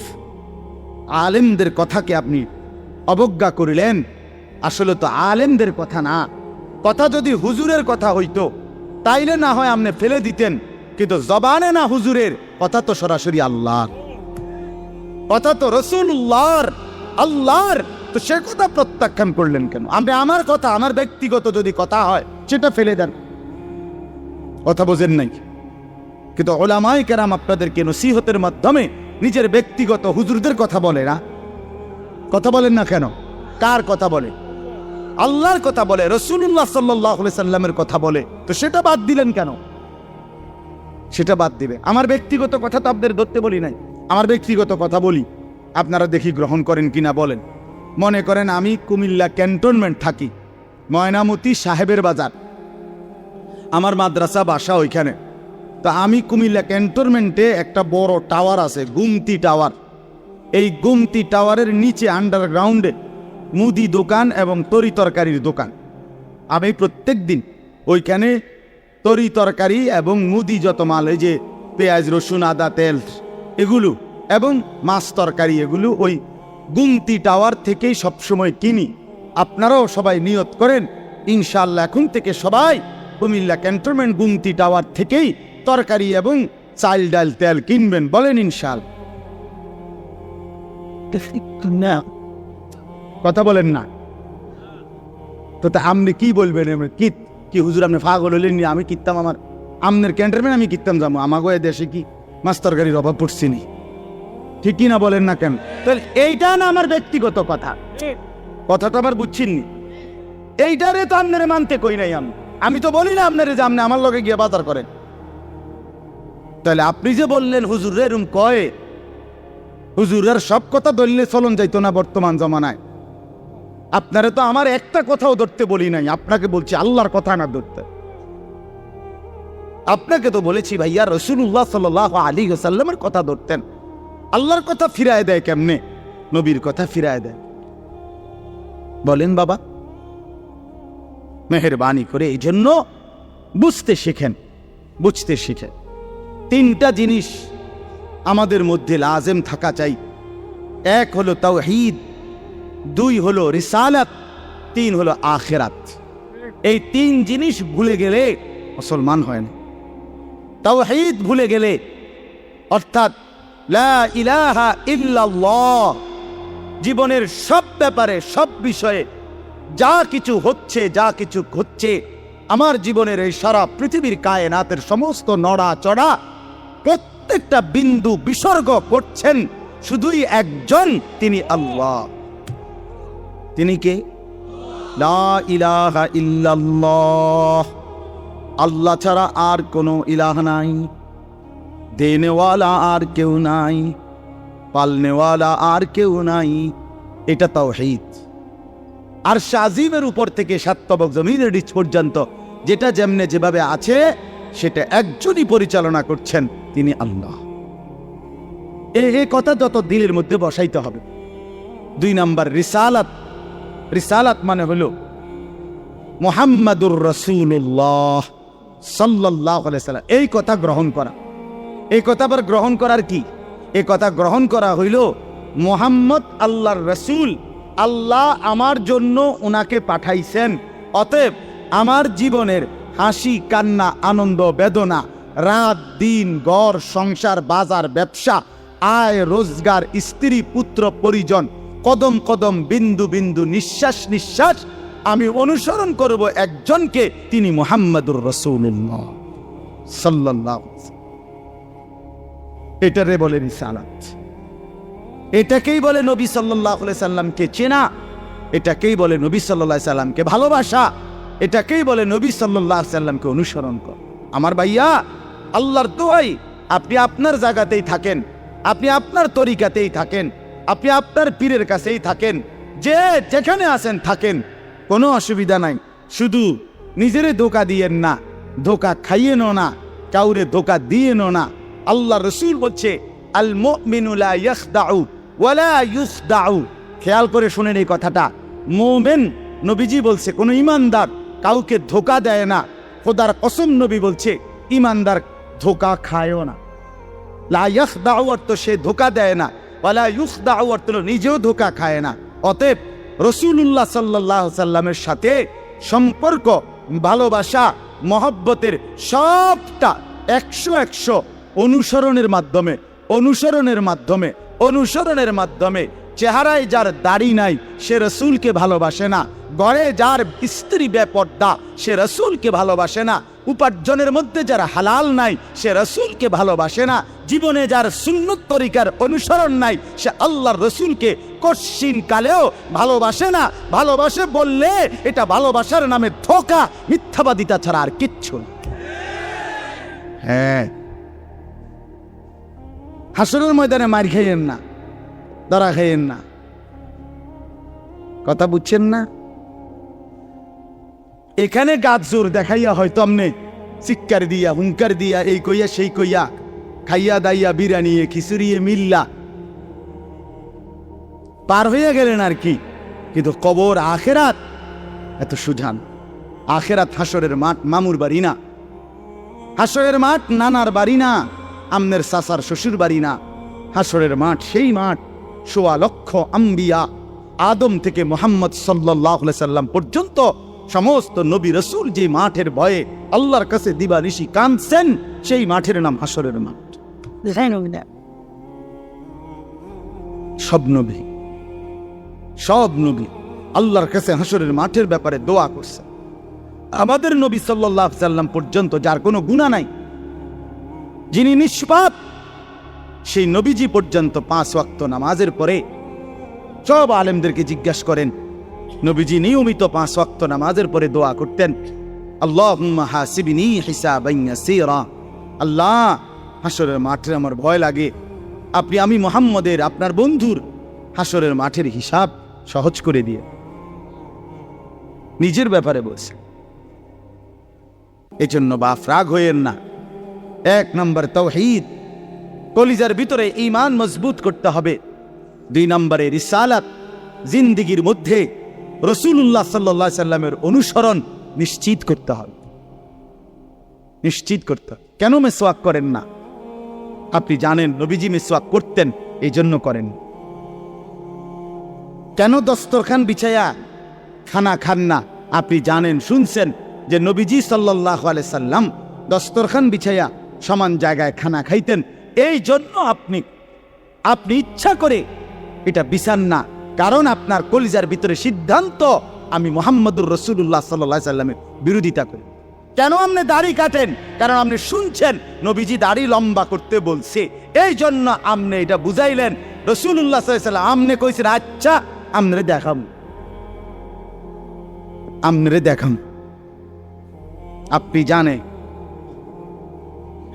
আলেমদের কথাকে আপনি অবজ্ঞা করিলেন। আসলে তো আলেমদের কথা না, কথা যদি হুজুরের কথা হইতো তাইলে না হয় আপনি ফেলে দিতেন, কিন্তু জবানে না হুজুরের কথা, তো সরাসরি আল্লাহর কথা, তো রাসূলুল্লাহর, আল্লাহর, তো সে কথা প্রত্যাখ্যান করলেন কেন? আপনি আমার কথা, আমার ব্যক্তিগত যদি কথা হয় সেটা ফেলে দেন, কথা বোঝেন নাই। কিন্তু উলামায়ে কেরাম আপনাদেরকে নসিহতের মাধ্যমে নিজের ব্যক্তিগত হুজুরদের কথা বলে না, কথা বলেন না কেন? কার কথা বলে? আল্লাহর কথা বলে, রাসূলুল্লাহ সাল্লাল্লাহু আলাইহি সাল্লামের কথা বলে, তো সেটা বাদ দিলেন কেন? সেটা বাদ দিবে। আমার ব্যক্তিগত কথা তো আপনাদের ধরতে বলি নাই, আমার ব্যক্তিগত কথা বলি, আপনারা দেখি গ্রহণ করেন কিনা বলেন। মনে করেন আমি কুমিল্লা ক্যান্টনমেন্ট থাকি, ময়নামতি সাহেবের বাজার, আমার মাদ্রাসা বাসা ওইখানে। তো আমি কুমিল্লা ক্যান্টনমেন্টে একটা বড় টাওয়ার আছে, গুমতি টাওয়ার। এই গুমতি টাওয়ারের নিচে আন্ডারগ্রাউন্ডে মুদি দোকান এবং তরি তরকারির দোকান। আমি প্রত্যেক দিন ওইখানে তরি তরকারি এবং মুদি যত মাল, এই যে পেঁয়াজ রসুন আদা তেল এগুলো এবং মাছ তরকারি, এগুলো ওই গুমতি টাওয়ার থেকেই সবসময় কিনি। আপনারাও সবাই নিয়ত করেন ইনশাআল্লাহ এখন থেকে সবাই কুমিল্লা ক্যান্টনমেন্ট গুমতি টাওয়ার থেকেই তরকারি এবং চাল ডাল তেল কিনবেন, বলেন ইনশাআল্লাহ। না, কথা বলেন না তো, আপনি কি বলবেন? কি হুজুর আপনি পাগল হলেন? আমি কিনতাম, আমার আমনের ক্যান্টনমেন্ট আমি কিনতাম যাবো, আমাগো দেশে কি মাছ তরকারির অভাব পড়ছি নি? ঠিক কি না বলেন না কেন? তাহলে এইটা না আমার ব্যক্তিগত কথা, কথাটা আমার বুঝছেননি। এইটারে তো আপনারে মানতে কই নাই, আমি তো বলি না আপনারে যে আপনি আমার লগে গিয়ে বাজার করেন। তাহলে আপনি যে বললেন হুজুর এরম কয়, হুজুরের সব কথা ধরলে চলন যাইতো না বর্তমান জমানায়। আপনারা তো আমার একটা কথাও ধরতে বলি নাই, আপনাকে বলছি আল্লাহর কথা না ধরতে। আপনাকে তো বলেছি ভাইয়া রাসূলুল্লাহ সাল্লাল্লাহু আলাইহি ওয়াসাল্লামের কথা ধরতেন। আল্লাহর কথা ফিরায় দেয় কেমনে? নবীর কথা ফিরায় দেয়, বলেন বাবা। মেহেরবানি করে এই জন্য বুঝতে শেখেন, বুঝতে শিখেন। তিনটা জিনিস আমাদের মধ্যে লাজেম থাকা চাই। এক হলো তাওহীদ, দুই হলো রিসালাত, তিন হলো আখিরাত। এই তিন জিনিস ভুলে গেলে মুসলমান হয় না। তাওহীদ ভুলে গেলে, অর্থাৎ লা ইলাহা ইল্লাল্লাহ, জীবনের সব ব্যাপারে সব বিষয়ে যা কিছু হচ্ছে, যা কিছু ঘটছে, আমার জীবনের এই সারা পৃথিবীর কায়নাতের সমস্ত নড়া চড়া প্রত্যেকটা বিন্দু বিসর্গ করছেন শুধুই একজন, তিনি আল্লাহ। তিনি কে? লা ইলাহা ইল্লাল্লাহ, আল্লাহ ছাড়া আর কোনো ইলাহ নাই, দেনেওয়ালা আর কেউ নাই, পালনেওয়ালা আর কেউ নাই। এটা তাওহীদ। আর শাজিমের উপর থেকে সাততবক জমিনের নিচ পর্যন্ত যেটা যেমনে যেভাবে আছে সেটা একজনই পরিচালনা করছেন, তিনি আল্লাহ। এই কথা যত দিলের মধ্যে বসাইতে হবে। দুই নাম্বার রিসালাত। রিসালাত মানে হলো মুহাম্মাদুর রাসূলুল্লাহ সাল্লাল্লাহু আলাইহি সাল্লাম, এই কথা গ্রহণ করা। এই কথা আবার গ্রহণ করার কি? এই কথা গ্রহণ করা হইল মুহাম্মদ আল্লাহর রাসূল, আল্লাহ আমার জন্য ওনাকে পাঠাইছেন, অতএব আমার জীবনের হাসি কান্না আনন্দ বেদনা, রাত দিন, ঘর সংসার বাজার ব্যবসা, আয় রোজগার, স্ত্রী পুত্র পরিজন, কদম কদম বিন্দু বিন্দু নিঃশ্বাস নিঃশ্বাস আমি অনুসরণ করব একজনকে, তিনি মুহাম্মাদুর রাসূলুল্লাহ সাল্লাল্লাহু আলাইহি ওয়াসাল্লাম। এটারে বলে রিসালাত। এটাকেই বলে নবী সাল্লাল্লাহু আলাইহি সাল্লামকে চেনা, এটাকেই বলে নবী সাল্লাল্লাহু আলাইহি সাল্লামকে ভালোবাসা, এটাকেই বলে নবী সাল্লাল্লাহু আলাইহি সাল্লামকে অনুসরণ কর। আমার ভাইয়া, আল্লাহর দোয়াই আপনি আপনার জায়গাতেই থাকেন, আপনি আপনার তরিকাতেই থাকেন, আপনি আপনার পীরের কাছেই থাকেন, যে যেখানে আছেন থাকেন, কোনো অসুবিধা নাই। শুধু নিজেরে ধোকা দিয়েন না, ধোকা খাইয়েনও না, কাউরে ধোকা দিয়েনও না। আল্লাহ রসুল বলছে আল মুমিনু লা ইয়াখদাউ ওয়ালা ইউখদাউ। খেয়াল করে শুনেন এই কথাটা। মুমিন, নবীজি বলছে, কোন ইমানদার কাউকে ধোকা দেয় না। খোদার কসম নবী বলছে ইমানদার ধোকা খায়ও না। লা ইয়াখদাউ অর্থ সে ধোকা দেয় না, ওয়ালা ইউখদাউ অর্থ নিজেও ধোকা খায় না। অতএব রাসূলুল্লাহ সাল্লাল্লাহু আলাইহি সাল্লামের সাথে সম্পর্ক, ভালোবাসা, মহব্বতের সবটা 100 অনুসরণের মাধ্যমে, অনুসরণের মাধ্যমে, অনুসরণের মাধ্যমে। চেহারায় যার দাড়ি নাই সে রসুলকে ভালোবাসে না, ঘরে যার স্ত্রী বেপর্দা সে রসুলকে ভালোবাসে না, উপার্জনের মধ্যে যার হালাল নাই সে রসুলকে ভালোবাসে না, জীবনে যার সুন্নত তরিকার অনুসরণ নাই সে আল্লাহর রসুলকে কশ্চিন কালেও ভালোবাসে না। ভালোবাসে বললে এটা ভালোবাসার নামে ধোঁকা, মিথ্যাবাদিতা ছাড়া আর কিচ্ছু না। হ্যাঁ, হাসরের ময়দানে মার খাইয়েন না, ধরা খাইয়েন না। কথা বুঝছেন না? এখানে গাছ জোর দেখাইয়া হয়তো আমনে চিৎকার দিয়া, হুঙ্কার দিয়া, এই কইয়া সেই কইয়া, খাইয়া দাইয়া, বিরানিয়ে খিচুড়িয়ে মিল্লা পার হইয়া গেলেন আর কি। কিন্তু কবর আখেরাত এত সুজান। আখেরাত হাসরের মাঠ, মামুর বাড়ি না। হাসরের মাঠ নানার বাড়ি না, আমনের সাসার শ্বশুর বাড়ি না। হাসরের মাঠ সেই মাঠ, ১৬ লক্ষ আম্বিয়া, আদম থেকে মুহাম্মদ সাল্লাল্লাহু আলাইহি সাল্লাম পর্যন্ত সমস্ত নবী রসুল যে মাঠের ভয়ে আল্লাহর কাছে দিবানিশি কাঁদছেন, সেই মাঠের নাম হাসরের মাঠ। সব নবী, সব নবী আল্লাহর কাছে হাসরের মাঠের ব্যাপারে দোয়া করছে। আমাদের নবী সাল্লাল্লাহু আলাইহি সাল্লাম পর্যন্ত যার কোনো গুনাহ নাই, যিনি নিষ্পাপ, সেই নবীজি পর্যন্ত 5 ওয়াক্ত নামাজের পরে, সব আলেমদেরকে জিজ্ঞাসা করেন, নবীজি নিয়মিত 5 ওয়াক্ত নামাজের পরে দোয়া করতেন, আল্লাহুম্মা হাসিবনি হিসাবান ইয়াসীরা। আল্লাহ, হাসরের মাঠে আমার ভয় লাগে, আমি মুহাম্মদের, আপনার বন্ধুর হাসরের মাঠের হিসাব সহজ করে দিয়ে। নিজের ব্যাপারে বলছে। এজন্য বাপ রাগ হইয়েন না। 1 নম্বর তাওহীদ, কলিজার ভিতরে ঈমান মজবুত করতে হবে। 2 নম্বরে রিসালাত, জিন্দেগীর মধ্যে রাসূলুল্লাহ সাল্লাল্লাহু আলাইহি সাল্লামের অনুসরণ নিশ্চিত করতে হবে। নিশ্চিত করতে হবে। কেন মিসওয়াক করেন না? আপনি জানেন নবীজি মিসওয়াক করতেন, এই জন্য করেন। কেন দস্তরখান বিছায়া খানা খান না? আপনি জানেন, শুনছেন যে নবীজি সাল্লাল্লাহু আলাইহি সাল্লাম দস্তরখান বিছায়া সমান জায়গায় খানা খাইতেন, এই জন্য আপনি ইচ্ছা করে এটা বিছান না। কারণ আপনার কলিজার ভিতরে সিদ্ধান্ত, আমি মুহাম্মদুর রাসূলুল্লাহ সাল্লাল্লাহু আলাইহি সাল্লামের বিরোধিতা করি। কেন আপনি দাড়ি কাটেন? কারণ আপনি শুনছেন নবীজি দাড়ি লম্বা করতে বলছে, এই জন্য আপনি এটা বুঝাইলেন। রাসূলুল্লাহ সাল্লাল্লাহু আলাইহি সাল্লাম আপনি কইছেন, আচ্ছা আমরে দেখাম, আমরে দেখাম। আপনি জানে,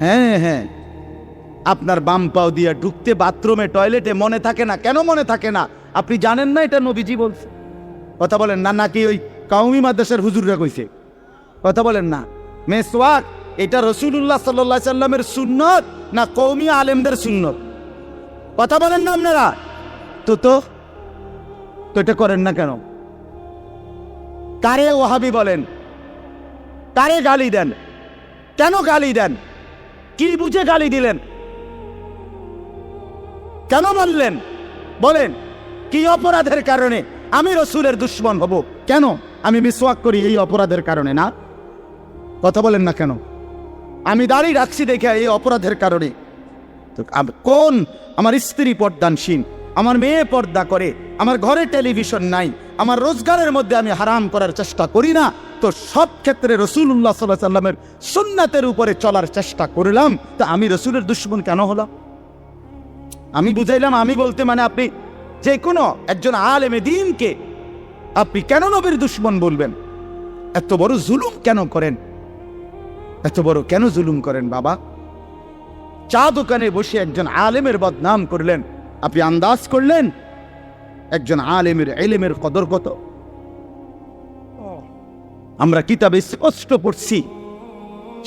হ্যাঁ হ্যাঁ, আপনার বাম পাও দিয়া ঢুকতে বাথরুমে, টয়লেটে মনে থাকে না। কেন মনে থাকে না? আপনি জানেন না এটা নবীজি বলছে। কথা বলেন না, নাকি ওই কওমি মাদ্রাসার হুজুররা কইছে? কথা বলেন না। মেসওয়াক এটা রাসূলুল্লাহ সাল্লাল্লাহু আলাইহি সাল্লামের সুন্নত না কওমি আলেমদের সুন্নত? কথা বলেন না আপনারা। তো এটা করেন না কেন? কারে ওয়াহাবি বলেন? কারে গালি দেন? কেন গালি দেন? কি বুঝে গালি দিলেন? কেন বললেন? বলেন, কি অপরাধের কারণে আমি রসুলের দুশ্মন হব? কেন? আমি মিসওয়াক করি এই অপরাধের কারণে না? কথা বলেন না কেন? আমি দাড়ি রাখছি দেখে এই অপরাধের কারণে? তো কোন আমার স্ত্রী পর্দানসীন, আমার মেয়ে পর্দা করে, আমার ঘরে টেলিভিশন নাই, আমার রোজগারের মধ্যে আমি হারাম করার চেষ্টা করি না, তো সব ক্ষেত্রে রাসূলুল্লাহ সাল্লাল্লাহু আলাইহি সাল্লামের সুন্নাতের উপরে চলার চেষ্টা করলাম, তা আমি রসুলের দুশ্মন কেন হলাম? আমি বুঝাইলাম, আমি বলতে মানে আপনি যে কোনো একজন আলেমে দ্বীনকে আপনি কেন নবীর দুশ্মন বলবেন? এত বড় জুলুম কেন করেন? এত বড় কেন জুলুম করেন বাবা? চা দোকানে বসে একজন আলেমের বদনাম করলেন, আপনি আন্দাজ করলেন একজন আলেমের ইলমের কদর কত? আমরা কিতাবে স্পষ্ট পড়ছি,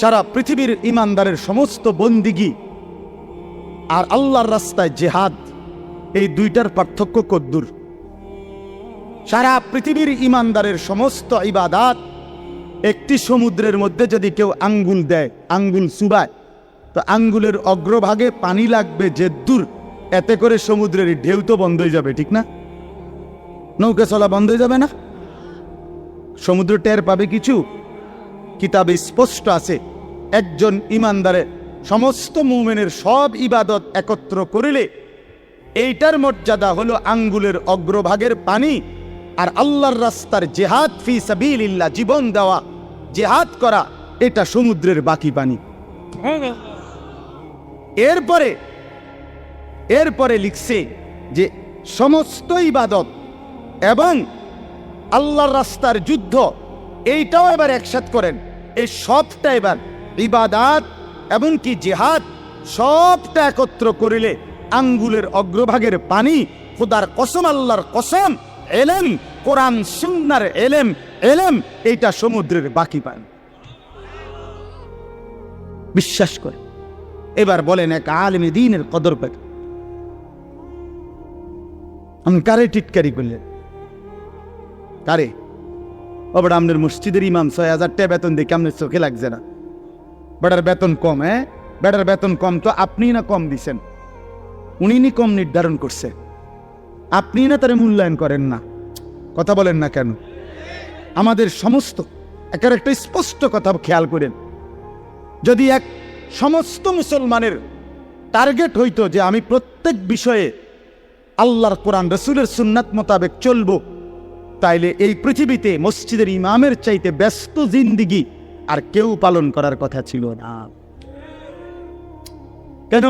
সারা পৃথিবীর ইমানদারের সমস্ত বন্দিগি আর আল্লাহর রাস্তায় জিহাদ, এই দুইটার পার্থক্য কদ্দুর? সারা পৃথিবীর ইমানদারের সমস্ত ইবাদাত, একটি সমুদ্রের মধ্যে যদি কেউ আঙ্গুল দেয়, আঙ্গুল চুবায়, তো আঙ্গুলের অগ্রভাগে পানি লাগবে যে দূর, এতে করে সমুদ্রের ঢেউ তো বন্ধ হয়ে যাবে, ঠিক না? নৌকা চলা বন্ধ হয়ে যাবে না? সমুদ্র টের পাবে কিছু? কিতাবে স্পষ্ট আছে, একজন ইমানদারের সমস্ত মুমিনের সব ইবাদত একত্র করিলে এইটার মর্যাদা হলো আঙ্গুলের অগ্রভাগের পানি। আর আল্লাহর রাস্তার জিহাদ, ফি সাবিলিল্লাহ, জীবন দেওয়া, জিহাদ করা, এটা সমুদ্রের বাকি পানি। এরপরে লিখছে যে সমস্ত ইবাদত এবং আল্লাহর রাস্তার যুদ্ধ, এইটাও এবার একসাথ করেন। এই সবটা এবার ইবাদাত এবং কি জিহাদ, সবটা একত্র করিলে আঙ্গুলের অগ্রভাগের পানি, খোদার কসম, আল্লাহর কসম, এলেম, কোরআন সুন্নাহর এলেম, এইটা সমুদ্রের বাকি পানি। বিশ্বাস করে এবার বলেন, এক আলেম দ্বীনের কদর পেত, আমি কারে টিটকারি করলেন? কারে? ওবার আপনার মসজিদের ইমাম ৬,০০০ টাকা বেতন দেখে আপনার চোখে লাগছে না? বেটার বেতন কম, বেটার বেতন কম তো আপনি না কম দিছেন, উনি কম নির্ধারণ করছে, আপনি না তার মূল্যায়ন করেন না। কথা বলেন না কেন? আমাদের সমস্ত একের একটা স্পষ্ট কথা খেয়াল করেন, যদি এক সমস্ত মুসলমানের টার্গেট হইতো যে আমি প্রত্যেক বিষয়ে আল্লাহর কোরআন রসুলের সুন্নাত মোতাবেক চলব, তাইলে এই পৃথিবীতে মসজিদের ইমামের চাইতে ব্যস্ত জিন্দিগি আর কেউ পালন করার কথা ছিল না। কেন?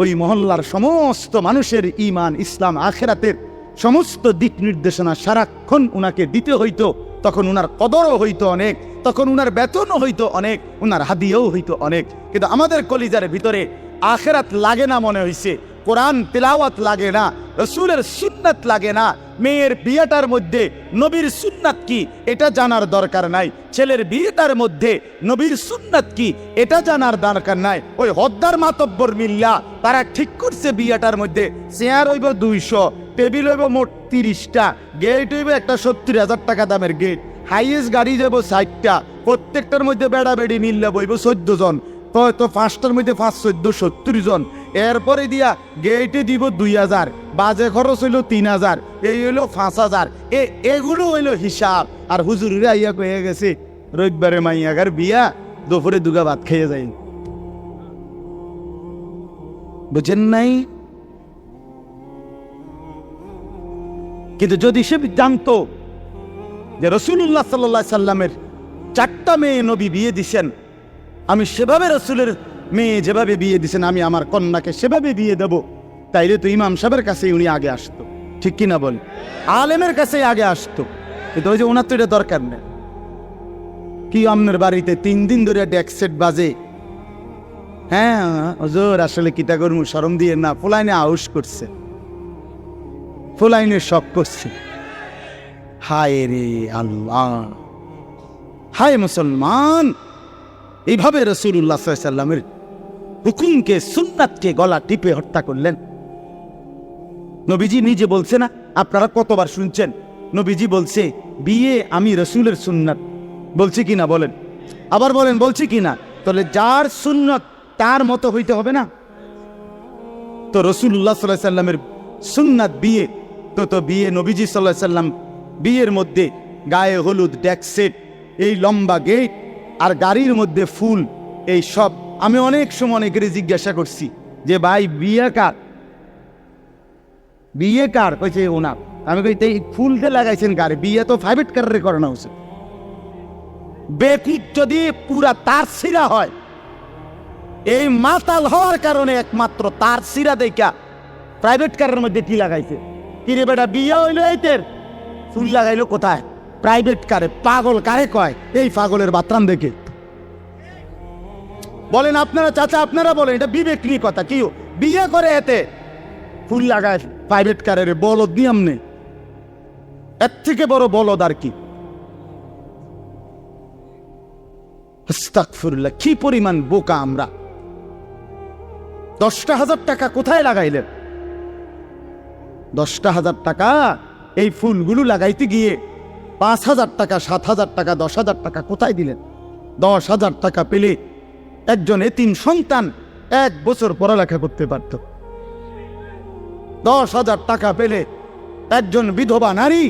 ওই মহল্লার সমস্ত মানুষের ঈমান, ইসলাম, আখিরাতের সমস্ত দিক নির্দেশনা সারাক্ষণ উনাকে দিতে হইতো, তখন উনার কদরও হইতো অনেক, তখন উনার বেতনও হইতো অনেক, উনার হাদিয়াও হইতো অনেক। কিন্তু আমাদের কলিজার ভিতরে আখিরাত লাগে না মনে হইছে, কোরআন তিলাওয়াত লাগে না, রসুলের সুন্নাত লাগে না, মেয়ের বিয়েটার মধ্যে নবীর সুন্নাত কি এটা জানার দরকার নাই, ছেলের বিয়েটার মধ্যে নবীর সুন্নাত কি এটা জানার দরকার নাই। ওই হদ্দার মাতব্বর মিল্লা তারা ঠিক করছে বিয়েটার মধ্যে চেয়ার হইব ২০০, টেবিল হইব মোট ৩০টা, গেট হইব একটা ৭০,০০০ টাকা দামের গেট, হাইয়েস্ট গাড়ি যাব ৬০টা, প্রত্যেকটার মধ্যে বেড়া বেড়ি মিল্লা বইব ১৪ জন, তো ৫টার মধ্যে ৫, ১৪, ৭০ জন। এরপরে দিয়া গেটে দিব ২,০০০, বাজে খরচ হইল ৩,০০০, এই হইল ৫,০০০। এগুলো হইল হিসাব। আর হুজুরিরা ইয়া কয়ে গেছে রবিবারে মাইয়াগার বিয়া, দুপুরে দুগা ভাত খেয়ে যায়। বুঝেন নাই? কিন্তু যদি সে জানতো যে রাসূলুল্লাহ সাল্লাল্লাহু আলাইহি সাল্লামের ৪টা মেয়ে নবী বিয়ে দিছেন, আমি সেভাবে রাসূলের মেয়ে যেভাবে বিয়ে দিছেন আমি আমার কন্যাকে সেভাবে বিয়ে দেব, তাইলে তো ইমাম সাহেবের কাছে উনি আগে আসতো, ঠিক কিনা বল? আলেমের কাছে আগে আসতো। কিন্তু ওই যে ওনার তো এটা দরকার নেই। কি আপনার বাড়িতে ৩ দিন ধরে ডেক সেট বাজে? হ্যাঁ হুজুর, আসলে কিতা করমু, শরম দিয়ে না, ফুলাইনে আউশ করছে, ফুলাইনে শখ করছে। হায় রে আল্লাহ, হায় মুসলমান, এইভাবে রাসূলুল্লাহ সাল্লাল্লাহু আলাইহি সাল্লামের হুকুমকে, সুন্নাতকে গলা টিপে হত্যা করলেন। নবীজি নিজে বলছে না, আপনারা কতবার শুনছেন, নবীজি বলছে বিয়ে আমি রাসূলের সুন্নাত, বলছি কিনা বলেন? আবার বলেন বলছি কিনা? তাহলে যার সুন্নাত তার মতো হইতে হবে না? তো রাসূলুল্লাহ সাল্লাল্লাহু আলাইহি সাল্লামের সুন্নাত বিয়ে, তো বিয়ে নবীজি সাল্লাল্লাহু আলাইহি সাল্লাম বিয়ের মধ্যে গায়ে হলুদ, ডেক সেট, এই লম্বা গেট আর গাড়ির মধ্যে ফুল, এই সব। আমি অনেক সময় অনেকের জিজ্ঞাসা করছি যে ভাই বিয়ে কার, বিয়ে কার? কইছে ওনার। আমি কই এই ফুলকে লাগাইছেন কার? বিয়ে তো প্রাইভেট কারে করানো উচিত। বেকুব যদি পুরা তার সিরা হয়, এই মাতাল হওয়ার কারণে একমাত্র তার সিরা দেখা প্রাইভেট কারের মধ্যে কি লাগাইছে? কিরে বেটা, বিয়ে হইলো এইতের, ফুল লাগাইলো কোথায়? প্রাইভেট কারে। পাগল কারে কয়? এই পাগলের বাতরাম দেখে। বলেন আপনারা, চাচা আপনারা বলেন, এটা বিবেক নিয়ে কথা। কি বিয়ে করে এতে ফুল লাগায় প্রাইভেট কারের বলদ নিয়ম নেই, এর থেকে বড় বলদ আর কি? আস্তাগফিরুল্লাহ, কি পরিমাণ বোকা আমরা। 10,000 টাকা কোথায় লাগাইলেন? 10,000 টাকা এই ফুলগুলো লাগাইতে গিয়ে 5,000 টাকা, 7,000 টাকা, 10,000 টাকা কোথায় দিলেন? 10,000 টাকা পেলে একজন এতিম সন্তান 1 বছর পড়ালেখা করতে পারত। 10,000 টাকা পেলে একজন বিধবা নারী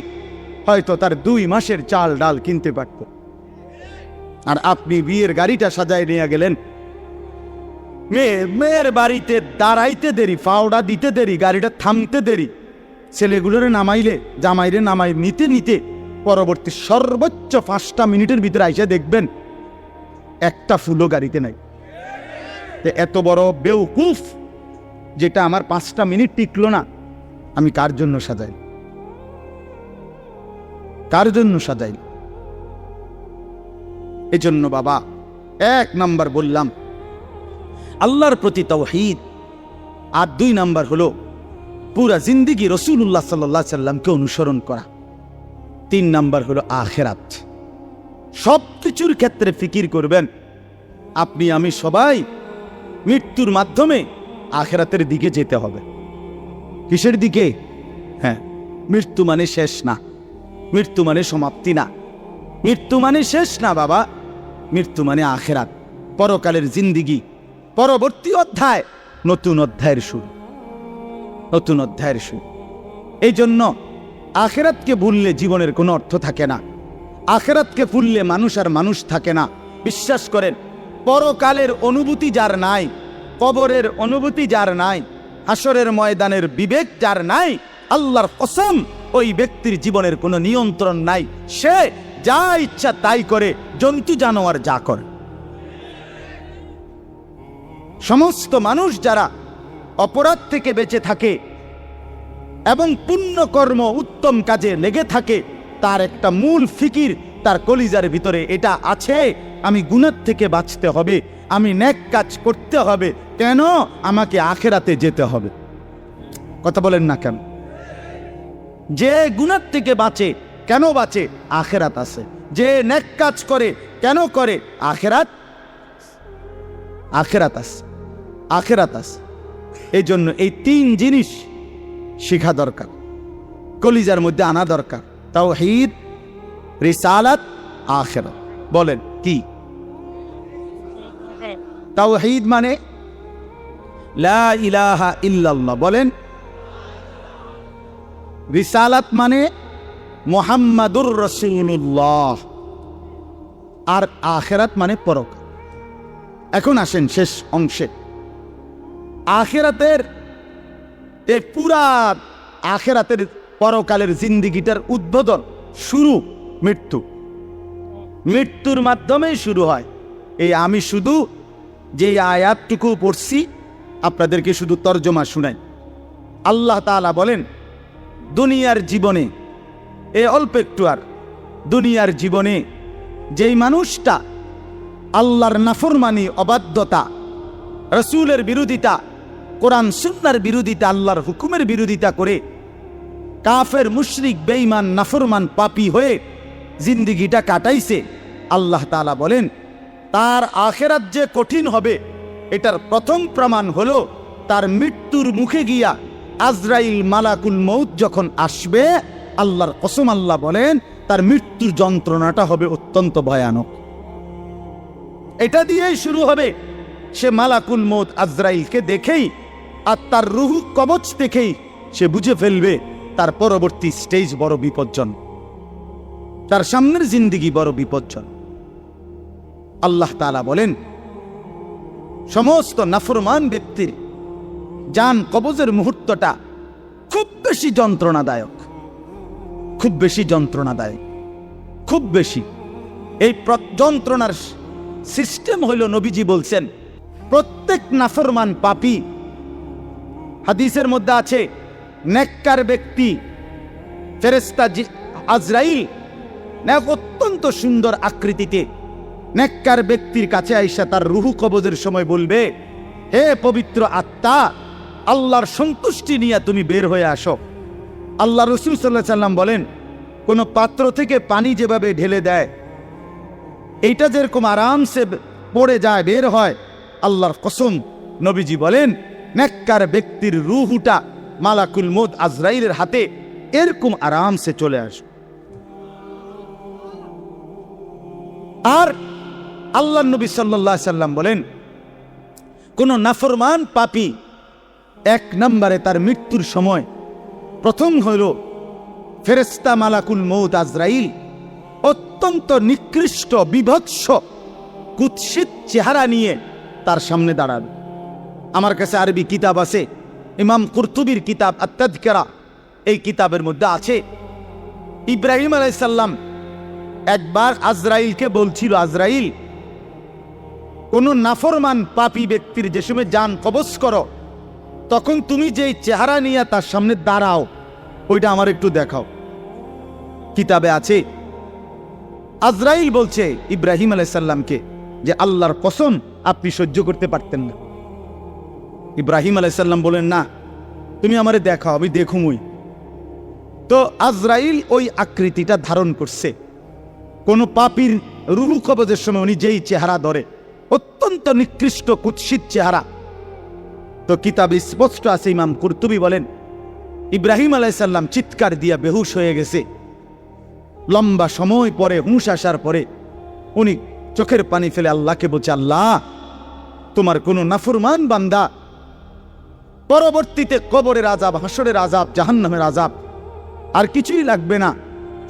হয়তো তার 2 মাসের চাল ডাল কিনতে পারত। আর আপনি বিয়ের গাড়িটা সাজায় নিয়ে গেলেন, মেয়ের বাড়িতে দাঁড়াইতে দেরি, ফাওড়া দিতে দেরি, গাড়িটা থামতে দেরি, ছেলেগুলোরে নামাইলে জামাইরে নামাই নিতে নিতে পরবর্তী সর্বোচ্চ 5টা মিনিটের ভিতরে আইসা দেখবেন একটা ফুলও গাড়িতে নাই। এত বড় বেউকুফ যেটা আমার 5টা মিনিট টিকলো না, আমি কার জন্য সাজাই? কার জন্য সাজাই? এজন্য বাবা 1 নাম্বার বললাম আল্লাহর প্রতি তাওহীদ, আর 2 নাম্বার হলো পুরা জিন্দেগি রাসূলুল্লাহ সাল্লাল্লাহু আলাইহি সাল্লামকে অনুসরণ করা। 3 নাম্বার হলো আখিরাত। সব কিছুর ক্ষেত্রে ফিকির করবেন। আপনি আমি সবাই মৃত্যুর মাধ্যমে আখিরাতের দিকে যেতে হবে। কিসের দিকে? হ্যাঁ, মৃত্যু মানে শেষ না, মৃত্যু মানে সমাপ্তি না, মৃত্যু মানে শেষ না বাবা। মৃত্যু মানে আখিরাত, পরকালের জিন্দেগি, পরবর্তী অধ্যায়, নতুন অধ্যায়ের শুরু, নতুন অধ্যায়ের শুরু। এই জন্য আখিরাতকে ভুললে জীবনের কোনো অর্থ থাকে না। আখিরাতকে ভুললে মানুষ আর মানুষ থাকে না। বিশ্বাস করেন, পরকালের অনুভূতি যার নাই, কবরের অনুভূতি যার নাই, হাসরের ময়দানের বিবেক যার নাই, আল্লাহর কসম ওই ব্যক্তির জীবনের কোনো নিয়ন্ত্রণ নাই। সে যা ইচ্ছা তাই করে, জন্তু জানোয়ার যা করে। সমস্ত মানুষ যারা অপরাধ থেকে বেঁচে থাকে এবং পুণ্যকর্ম উত্তম কাজে লেগে থাকে, তার একটা মূল ফিকির তার কলিজার ভিতরে এটা আছে, আমি গুনাহ থেকে বাঁচতে হবে, আমি নেক কাজ করতে হবে। কেন? আমাকে আখিরাতে যেতে হবে। কথা বলেন না কেন? যে গুনাহ থেকে বাঁচে, কেন বাঁচে? আখিরাত আছে। যে নেক কাজ করে, কেন করে? আখিরাত, আখিরাত আছে, আখিরাত আছে। এই জন্য এই 3 জিনিস শিখা দরকার, কলিজার মধ্যে আনা দরকার। তাওহীদ, রিসালাত, আখিরাত। বলেন কি? তাওহীদ মানে লা ইলাহা ইল্লাল্লাহ, বলেন। রিসালাত মানে মুহাম্মাদুর রাসূলুল্লাহ, আর আখিরাত মানে পরকাল। এখন আসেন শেষ অংশে। আখিরাতের এই পুরা আখিরাতের পরকালের জিন্দেগিটার উদ্বোধন, শুরু মৃত্যু। মৃত্যুর মাধ্যমেই শুরু হয়। এই আমি শুধু যে আয়াতটুকু পড়ছি আপনাদেরকে শুধু তর্জমা শুনাই। আল্লাহ তাআলা বলেন, দুনিয়ার জীবনে, এই অল্প একটু আর দুনিয়ার জীবনে যেই মানুষটা আল্লাহর নাফরমানি, অবাধ্যতা, রাসূলের বিরোধিতা, কোরআন সুন্নাহর বিরোধিতা, আল্লাহর হুকুমের বিরোধিতা করে কাফের, মুশরিক, বেঈমান, নাফরমান, পাপী হয়ে জিন্দেগিটা কাটাইছে, আল্লাহ তাআলা বলেন তার আখিরাত যে কঠিন হবে এটার প্রথম প্রমাণ হলো তার মৃত্যুর মুখে গিয়া আজরাইল, মালাকুল মউত যখন আসবে, আল্লাহর কসম আল্লাহ বলেন তার মৃত্যুর যন্ত্রণাটা হবে অত্যন্ত ভয়ানক। এটা দিয়েই শুরু হবে। সে মালাকুল মউত আজরাইলকে দেখেই আর তার রূহ কবচ দেখেই সে বুঝে ফেলবে তার পরবর্তী স্টেজ বড় বিপজ্জনক, তার সামনের জিন্দেগি বড় বিপজ্জনক। আল্লাহ তাআলা বলেন সমস্ত নাফরমান ব্যক্তির জান কবজের মুহূর্তটা খুব বেশি যন্ত্রণাদায়ক, খুব বেশি যন্ত্রণাদায়ক, খুব বেশি। এই যন্ত্রণার সিস্টেম হইল, নবীজি বলছেন প্রত্যেক নাফরমান পাপী, হাদিসের মধ্যে আছে নেককার ব্যক্তি ফেরেশতা আজরাইল অত্যন্ত সুন্দর আকৃতিতে নেককার ব্যক্তির কাছে আইসা তার রুহু কবজের সময় বলবে, হে পবিত্র আত্মা, আল্লাহর সন্তুষ্টি নিয়ে তুমি বের হয়ে আসো। আল্লাহ রাসূল সাল্লাল্লাহু আলাইহি সাল্লাম বলেন, কোন পাত্র থেকে পানি যেভাবে ঢেলে দেয়, এইটা যেরকম আরামসে পড়ে যায়, বের হয়, আল্লাহর কসম, নবীজি বলেন নেককার ব্যক্তির রূহুটা মালাকুল মউত আজরাইলের হাতে এরকম আরামসে চলে আসে। আর আল্লাহ নবী সাল্লাল্লাহু আলাইহি সাল্লাম বলেন, কোন নাফরমান পাপী এক নম্বরে তার মৃত্যুর সময় প্রথম হইল ফেরেশতা মালাকুল মউত আজরাইল অত্যন্ত নিকৃষ্ট বিভৎস কুৎসিত চেহারা নিয়ে তার সামনে দাঁড়াবে। আমার কাছে আরবি কিতাব আছে, ইমাম কুরতুবির কিতাব আত-তাযকিরা, এই কিতাবের মধ্যে আছে ইব্রাহিম আলাইহিস সালাম একবার আজরাইলকে বলছিল, আজরাইল, কোন নাফরমান পাপী ব্যক্তির যে সময় জান কবজ করো, তখন তুমি যেই চেহারা নিয়ে তার সামনে দাঁড়াও, ওইটা আমার একটু দেখাও। কিতাবে আছে, আজরাইল বলছে ইব্রাহিম আলাইহিস সালামকে যে আল্লাহর কসম আপনি সহ্য করতে পারতেন না। ইব্রাহিম আলাইহিস সালাম বলেন, না, তুমি আমারে দেখাও, আমি দেখুমই। তো আজরাইল ওই আকৃতিটা ধারণ করছে। কোন পাপীর রূহু কবজের সময় উনি যেই চেহারা ধরে, অত্যন্ত নিকৃষ্ট কুৎসিত চেহারা। তো কিতাবে স্পষ্ট আছে, ইমাম কুরতুবী বলেন ইব্রাহিম আলাইহিস সালাম চিৎকার দিয়া বেহুশ হয়ে গেছে। লম্বা সময় পরে হুঁশ আসার পরে উনি চোখের পানি ফেলে আল্লাহকে বলছে, আল্লাহ, তোমার কোন নাফরমান বান্দা পরবর্তীতে কবরের আযাব, হাসরের আযাব, জাহান্নামের আযাব আর কিছুই লাগবে না,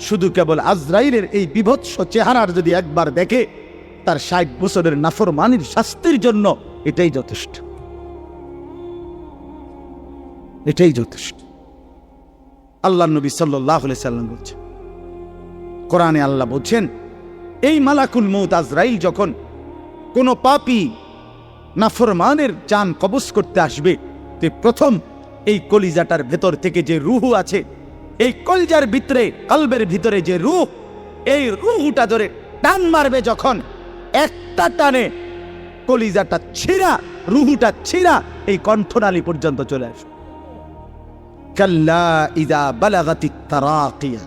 শুধু কেবল আজরাইলের এই বিভৎস চেহারার যদি একবার দেখে, তার 60 বছরের নাফরমানির শাস্তির জন্য এটাই যথেষ্ট, এটাই যথেষ্ট। আল্লাহ নবী সাল্লাল্লাহু আলাইহি সাল্লাম বলছেন, কোরআনে আল্লাহ বলছেন, এই মালাকুল মউত আজরাইল যখন কোন পাপী নাফরমানের জান কবজ করতে আসবে, তো প্রথম এই কলিজাটার ভেতর থেকে যে রূহু আছে, এই কলিজার ভিতরে, কলবের ভিতরে যে রূহ, এই রূহুটা ধরে টান মারবে, যখন একটা টানে কলিজাটা ছিঁড়া, রূহুটা ছিঁড়া এই কণ্ঠনালী পর্যন্ত চলে আসবে। কাল্লা ইযা বালাগাতিত তারাকিয়া,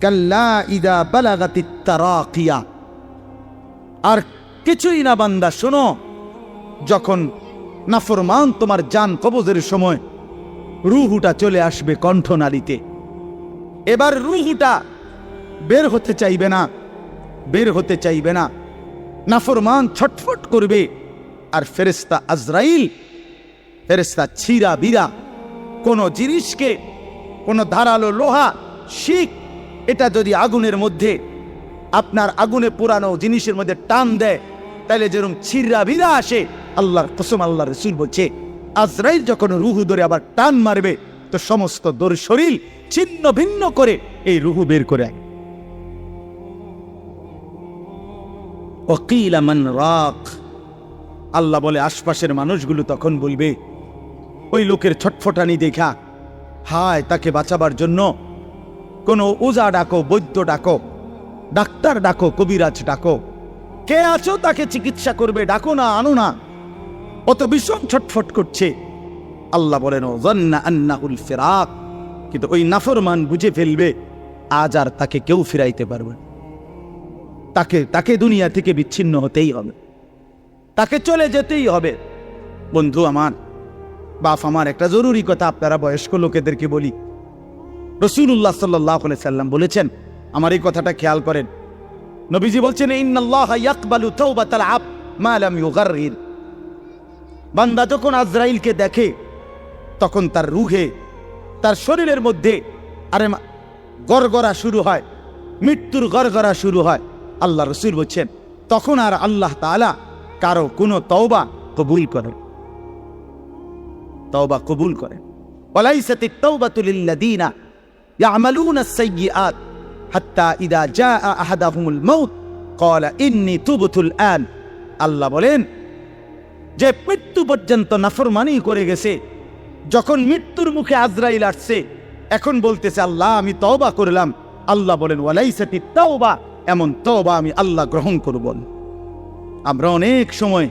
কাল্লা ইযা বালাগাতিত তারাকিয়া। আর কিছুই না বান্দা, শোনো, যখন নাফরমান তোমার জান কবজের সময় রূহুটা চলে আসবে কণ্ঠনালীতে, এবার রূহুটা বের হতে চাইবে না, বের হতে চাইবে না, নাফরমান ছটফট করবে। আর ফেরেশতা আজরাইল, ফেরেশতা ছিঁড়া বিরা কোন জিনিসকে, কোন ধারালো লোহা, শিক, এটা যদি আগুনের মধ্যে, আপনার আগুনে পোড়ানো জিনিসের মধ্যে টান দেয়, তাহলে যেরকম ছিঁড়া বিরা আসে, আল্লাহর কসম, আল্লাহ রাসূল বলছে, আজরাইল যখন রূহু ধরে আবার টান মারবে, তো সমস্ত দর শরীর ছিন্ন ভিন্ন করে এই রূহু বের করে আনে। ওয়াকিলা মান রাক, আল্লাহ বলে আশপাশের মানুষগুলো তখন বলবে, ওই লোকের ছটফটানি দেখা, হায়, তাকে বাঁচাবার জন্য কোনো ওজা ডাকো, বৈদ্য ডাকো, ডাক্তার ডাকো, কবিরাজ ডাকো, কে আছো তাকে চিকিৎসা করবে, ডাকো না, আনো না, অত ভীষণ ছটফট করছে। আল্লাহ বলেন, যান্না আন্নাহুল ফিরাক, কিন্তু ওই নাফরমান বুঝে ফেলবে আজ আর তাকে কেউ ফিরাইতে পারবে না, তাকে দুনিয়া থেকে বিচ্ছিন্ন হতেই হবে, তাকে চলে যেতেই হবে। বন্ধু আমার, বাপ আমার, একটা জরুরি কথা আপনারা বয়স্ক লোকেদেরকে বলি। রাসূলুল্লাহ সাল্লাল্লাহু আলাইহি সাল্লাম বলেছেন, আমার এই কথাটা খেয়াল করেন, নবীজি বলছেন, ইন্নাল্লাহা ইয়াকবালু তাওবাতাল আবদ মা লাম ইউগাররির। বান্দা যখন আজরাইলকে দেখে, তখন তার রূহে, তার শরীরের মধ্যে গড়গড়া শুরু হয়, মৃত্যুর গড়গড়া শুরু হয়। আল্লাহ রাসূল বলছেন, তখন আর আল্লাহ তাআলা কারো কোনো তওবা কবুল করেন, তওবা কবুল করেন। ওয়ালাইসাতিত তাওবাতু লিল্লাযীনা ইয়ামালুনা আস-সাইয়্যাত হাত্তা ইযা জাআ আহাদাহুমুল মাউত ক্বালা ইন্নী তুবতুল আন। আল্লাহ বলেন, যে মৃত্যু পর্যন্ত নাফরমানি করে গেছে, যখন মৃত্যুর মুখে আজরাইল আসছে, এখন বলতেছে, আল্লাহ, আমি তওবা করলাম। আল্লাহ বলেন, ওয়ালাইসাতিত তাওবা, এমন তওবা আমি আল্লাহ গ্রহণ করব না। আমরা অনেক সময়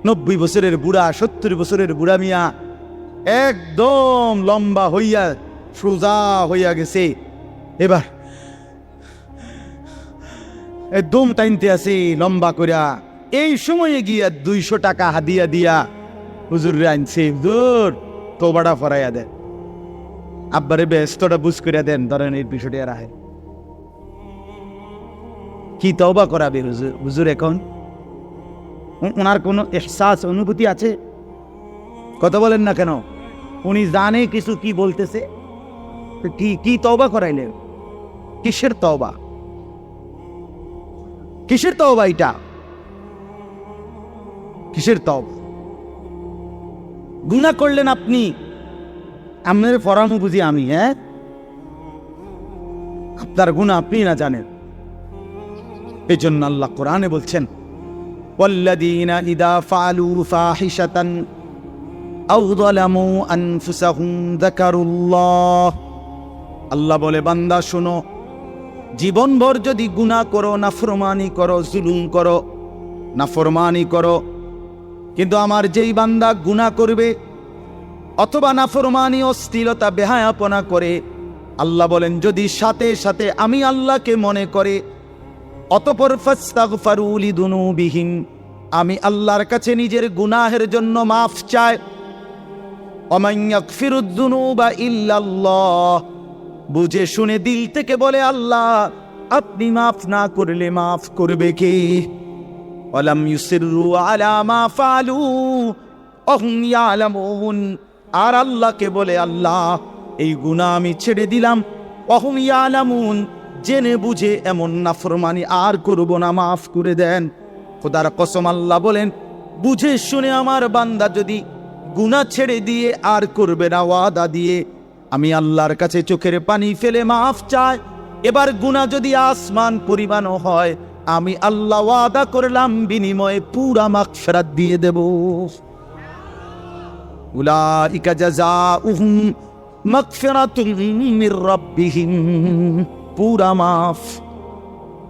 90 বছরের বুড়া, 70 বছরের বুড়া মিয়া একদম লম্বা হইয়া সোজা হইয়া গেছে, এবার একদম টাইনতে আছে লম্বা করিয়া, এই সময়ে গিয়া 200 টাকা হাদিয়া দিয়া হুজুরে আনছে, হুজুর তওবাটা ফরাইয়া দেন, আব্বারে ব্যস্তটা বুঝ করিয়া দেন, ধরেন এই বিষয়টা রাহে কি তওবা করাবে হুজুর? হুজুর এখন ওনার কোনো এহসাস অনুভূতি আছে? কথা বলেন না কেন? উনি জানে কিছু কি বলতেছে, কি তওবা করাইলেন? কিসের তওবা? কিসের তওবা এটা? কিসের তওবা? গুনাহ করলেন আপনি, আপনার ফরানো বুঝি আমি? হ্যাঁ, আপনার গুনাহ আপনি না জানেন। এই জন্য আল্লাহ কোরআনে বলছেন, ওয়াল্লাযীনা ইযা ফাআলু ফাহিশাতান আও যালামু আনফুসাহুম যাকারুল্লাহ। আল্লাহ বলে, বান্দা শোনো, জীবনভর যদি গুনাহ করো, নাফরমানি করো, জুলুম করো, নাফরমানি করো, কিন্তু আমার যেই বান্দা গুনাহ করবে অথবা নাফরমানি, অশ্লীলতা, বেহায়াপনা করে, আল্লাহ বলেন যদি সাথে সাথে আমি আল্লাহকে মনে করে, অতঃপর ফাস্তাগফারু লিযুনুবিহিম, আমি আল্লাহর কাছে নিজের গুনাহের জন্য মাফ চাই, ওমান ইয়াগফিরুয যুনুবা ইল্লাল্লাহ, বুঝে শুনে দিল থেকে বলে আল্লাহ আপনি মাফ না করলে মাফ করবে কে? ওয়ালাম ইউসিররু আলা মা ফাআলু ওয়াহুম ইয়ালামুন, আর আল্লাহকে বলে আল্লাহ এই গুনাহ আমি ছেড়ে দিলাম, ওয়াহুম ইয়ালামুন, জেনে বুঝে এমন নাফরমানি আর করব না, মাফ করে দেন। খোদার কসম আল্লাহ বলেন, বুঝে শুনে আমার বান্দা যদি গুনাহ ছেড়ে দিয়ে আর করবে না, ওয়াদা দিয়ে আমি আল্লাহর কাছে চোখের পানি ফেলে মাফ চাই, এবার গুনাহ যদি আসমান পরিমাণও হয়, আমি আল্লাহ ওয়াদা করলাম বিনিময়ে পুরা মাগফিরাত দিয়ে দেব। উলাইকা জাযাউহুম মাগফিরাতুম মির রাব্বিহিম, পুরা মাফ।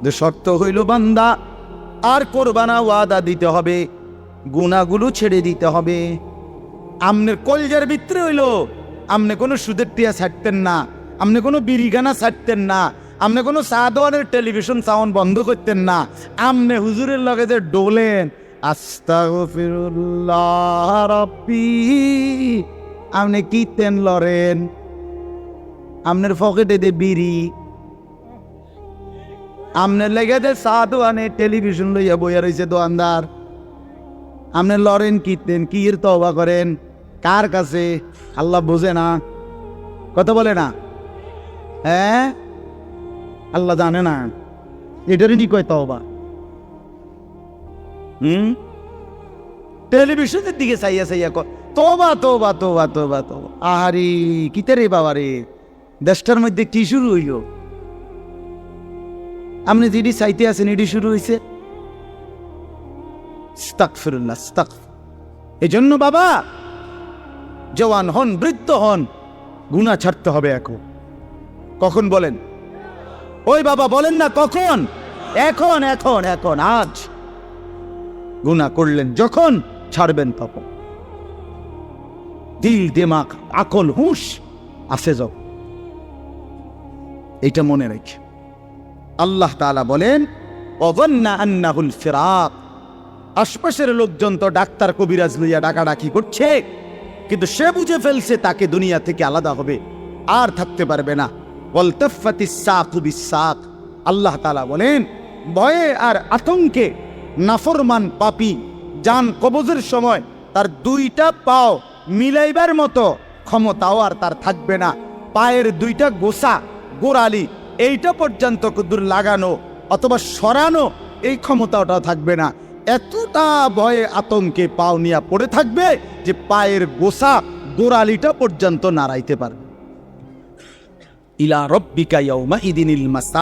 যে শর্ত হইল বান্দা আর করবা না, ওয়াদা দিতে হবে, গুনাহগুলো ছেড়ে দিতে হবে। আমনের কলজের ভিতরে হইল আমনে কোনো সুদের টিয়া ছাড়তেন না, আমনে কোনো বিড়িগানা ছাড়তেন না, আমনে কোনো সাদওয়ানের টেলিভিশন সাউন্ড বন্ধ করতেন না, আমনে হুজুরের লগে যে ডোলেন আস্তাগফিরুল্লাহ রাব্বি, আমনে কীর্তন লরেন, আমনের পকেটে দে বিড়ি, আমনের লেগে যে সাদওয়ানে টেলিভিশন লইয়া বইয়া রয়েছে দোয়ানদার, আমনে লরেন কীর্তেন, কির তওবা করেন কার কাছে? আল্লাহ বোঝে না? কথা বলে না? হ্যাঁ, আল্লাহ জানে না? এটারই কয় তওবা। টেলিভিশনের দিকে চাইয়া চাইয়া কয় তওবা তওবা তওবা তওবা তওবা। আহারে কিতে রে বাবা রে, দেশটার মধ্যে কি শুরু হইল? আপনি যেটি চাইতে আছেন এটি শুরু হয়েছে। আস্তাগফিরুল্লাহ, আস্তাগফির। এই জন্য বাবা, জওয়ান হন, বৃদ্ধ হন, গুনাহ ছাড়তে হবে এখন। কখন বলেন? ওই বাবা বলেন না কখন? এখন এখন এখন, আজ। গুনাহ করলেন যখন, ছাড়বেন তখন। দিল, দিমাগ, আকল, হুঁশ আছে যখন, এইটা মনে রেখে। আল্লাহ তাআলা বলেন, ওয়াযান্না আন্নাহুল ফিরাক, আশপাশের লোকজন তো ডাক্তার কবিরাজ লইয়া ডাকাডাকি করছে, কিন্তু সে বুঝে ফেলছে তাকে দুনিয়া থেকে আলাদা হবে, আর থাকতে পারবে না। ওয়ালতাফাতিস সাকু বিসাক, আল্লাহ তাআলা বলেন ভয়ে আর আতঙ্কে নাফরমান পাপী জান কবজের সময় তার দুইটা পাও মিলাইবার মতো ক্ষমতাও আর তার থাকবে না। পায়ের দুইটা গোসা, গোড়ালি, এইটা পর্যন্ত কুদুর লাগানো অথবা সরানো এই ক্ষমতাটা থাকবে না। এতটা ভয়ে আতঙ্কে পাও নিয়ে পড়ে থাকবে যে পায়ের গোসা, গোড়ালিটা পর্যন্ত নাড়াইতে পারবে। ইলা রব্বিকা ইয়াউমা ইদিনিল মাসা।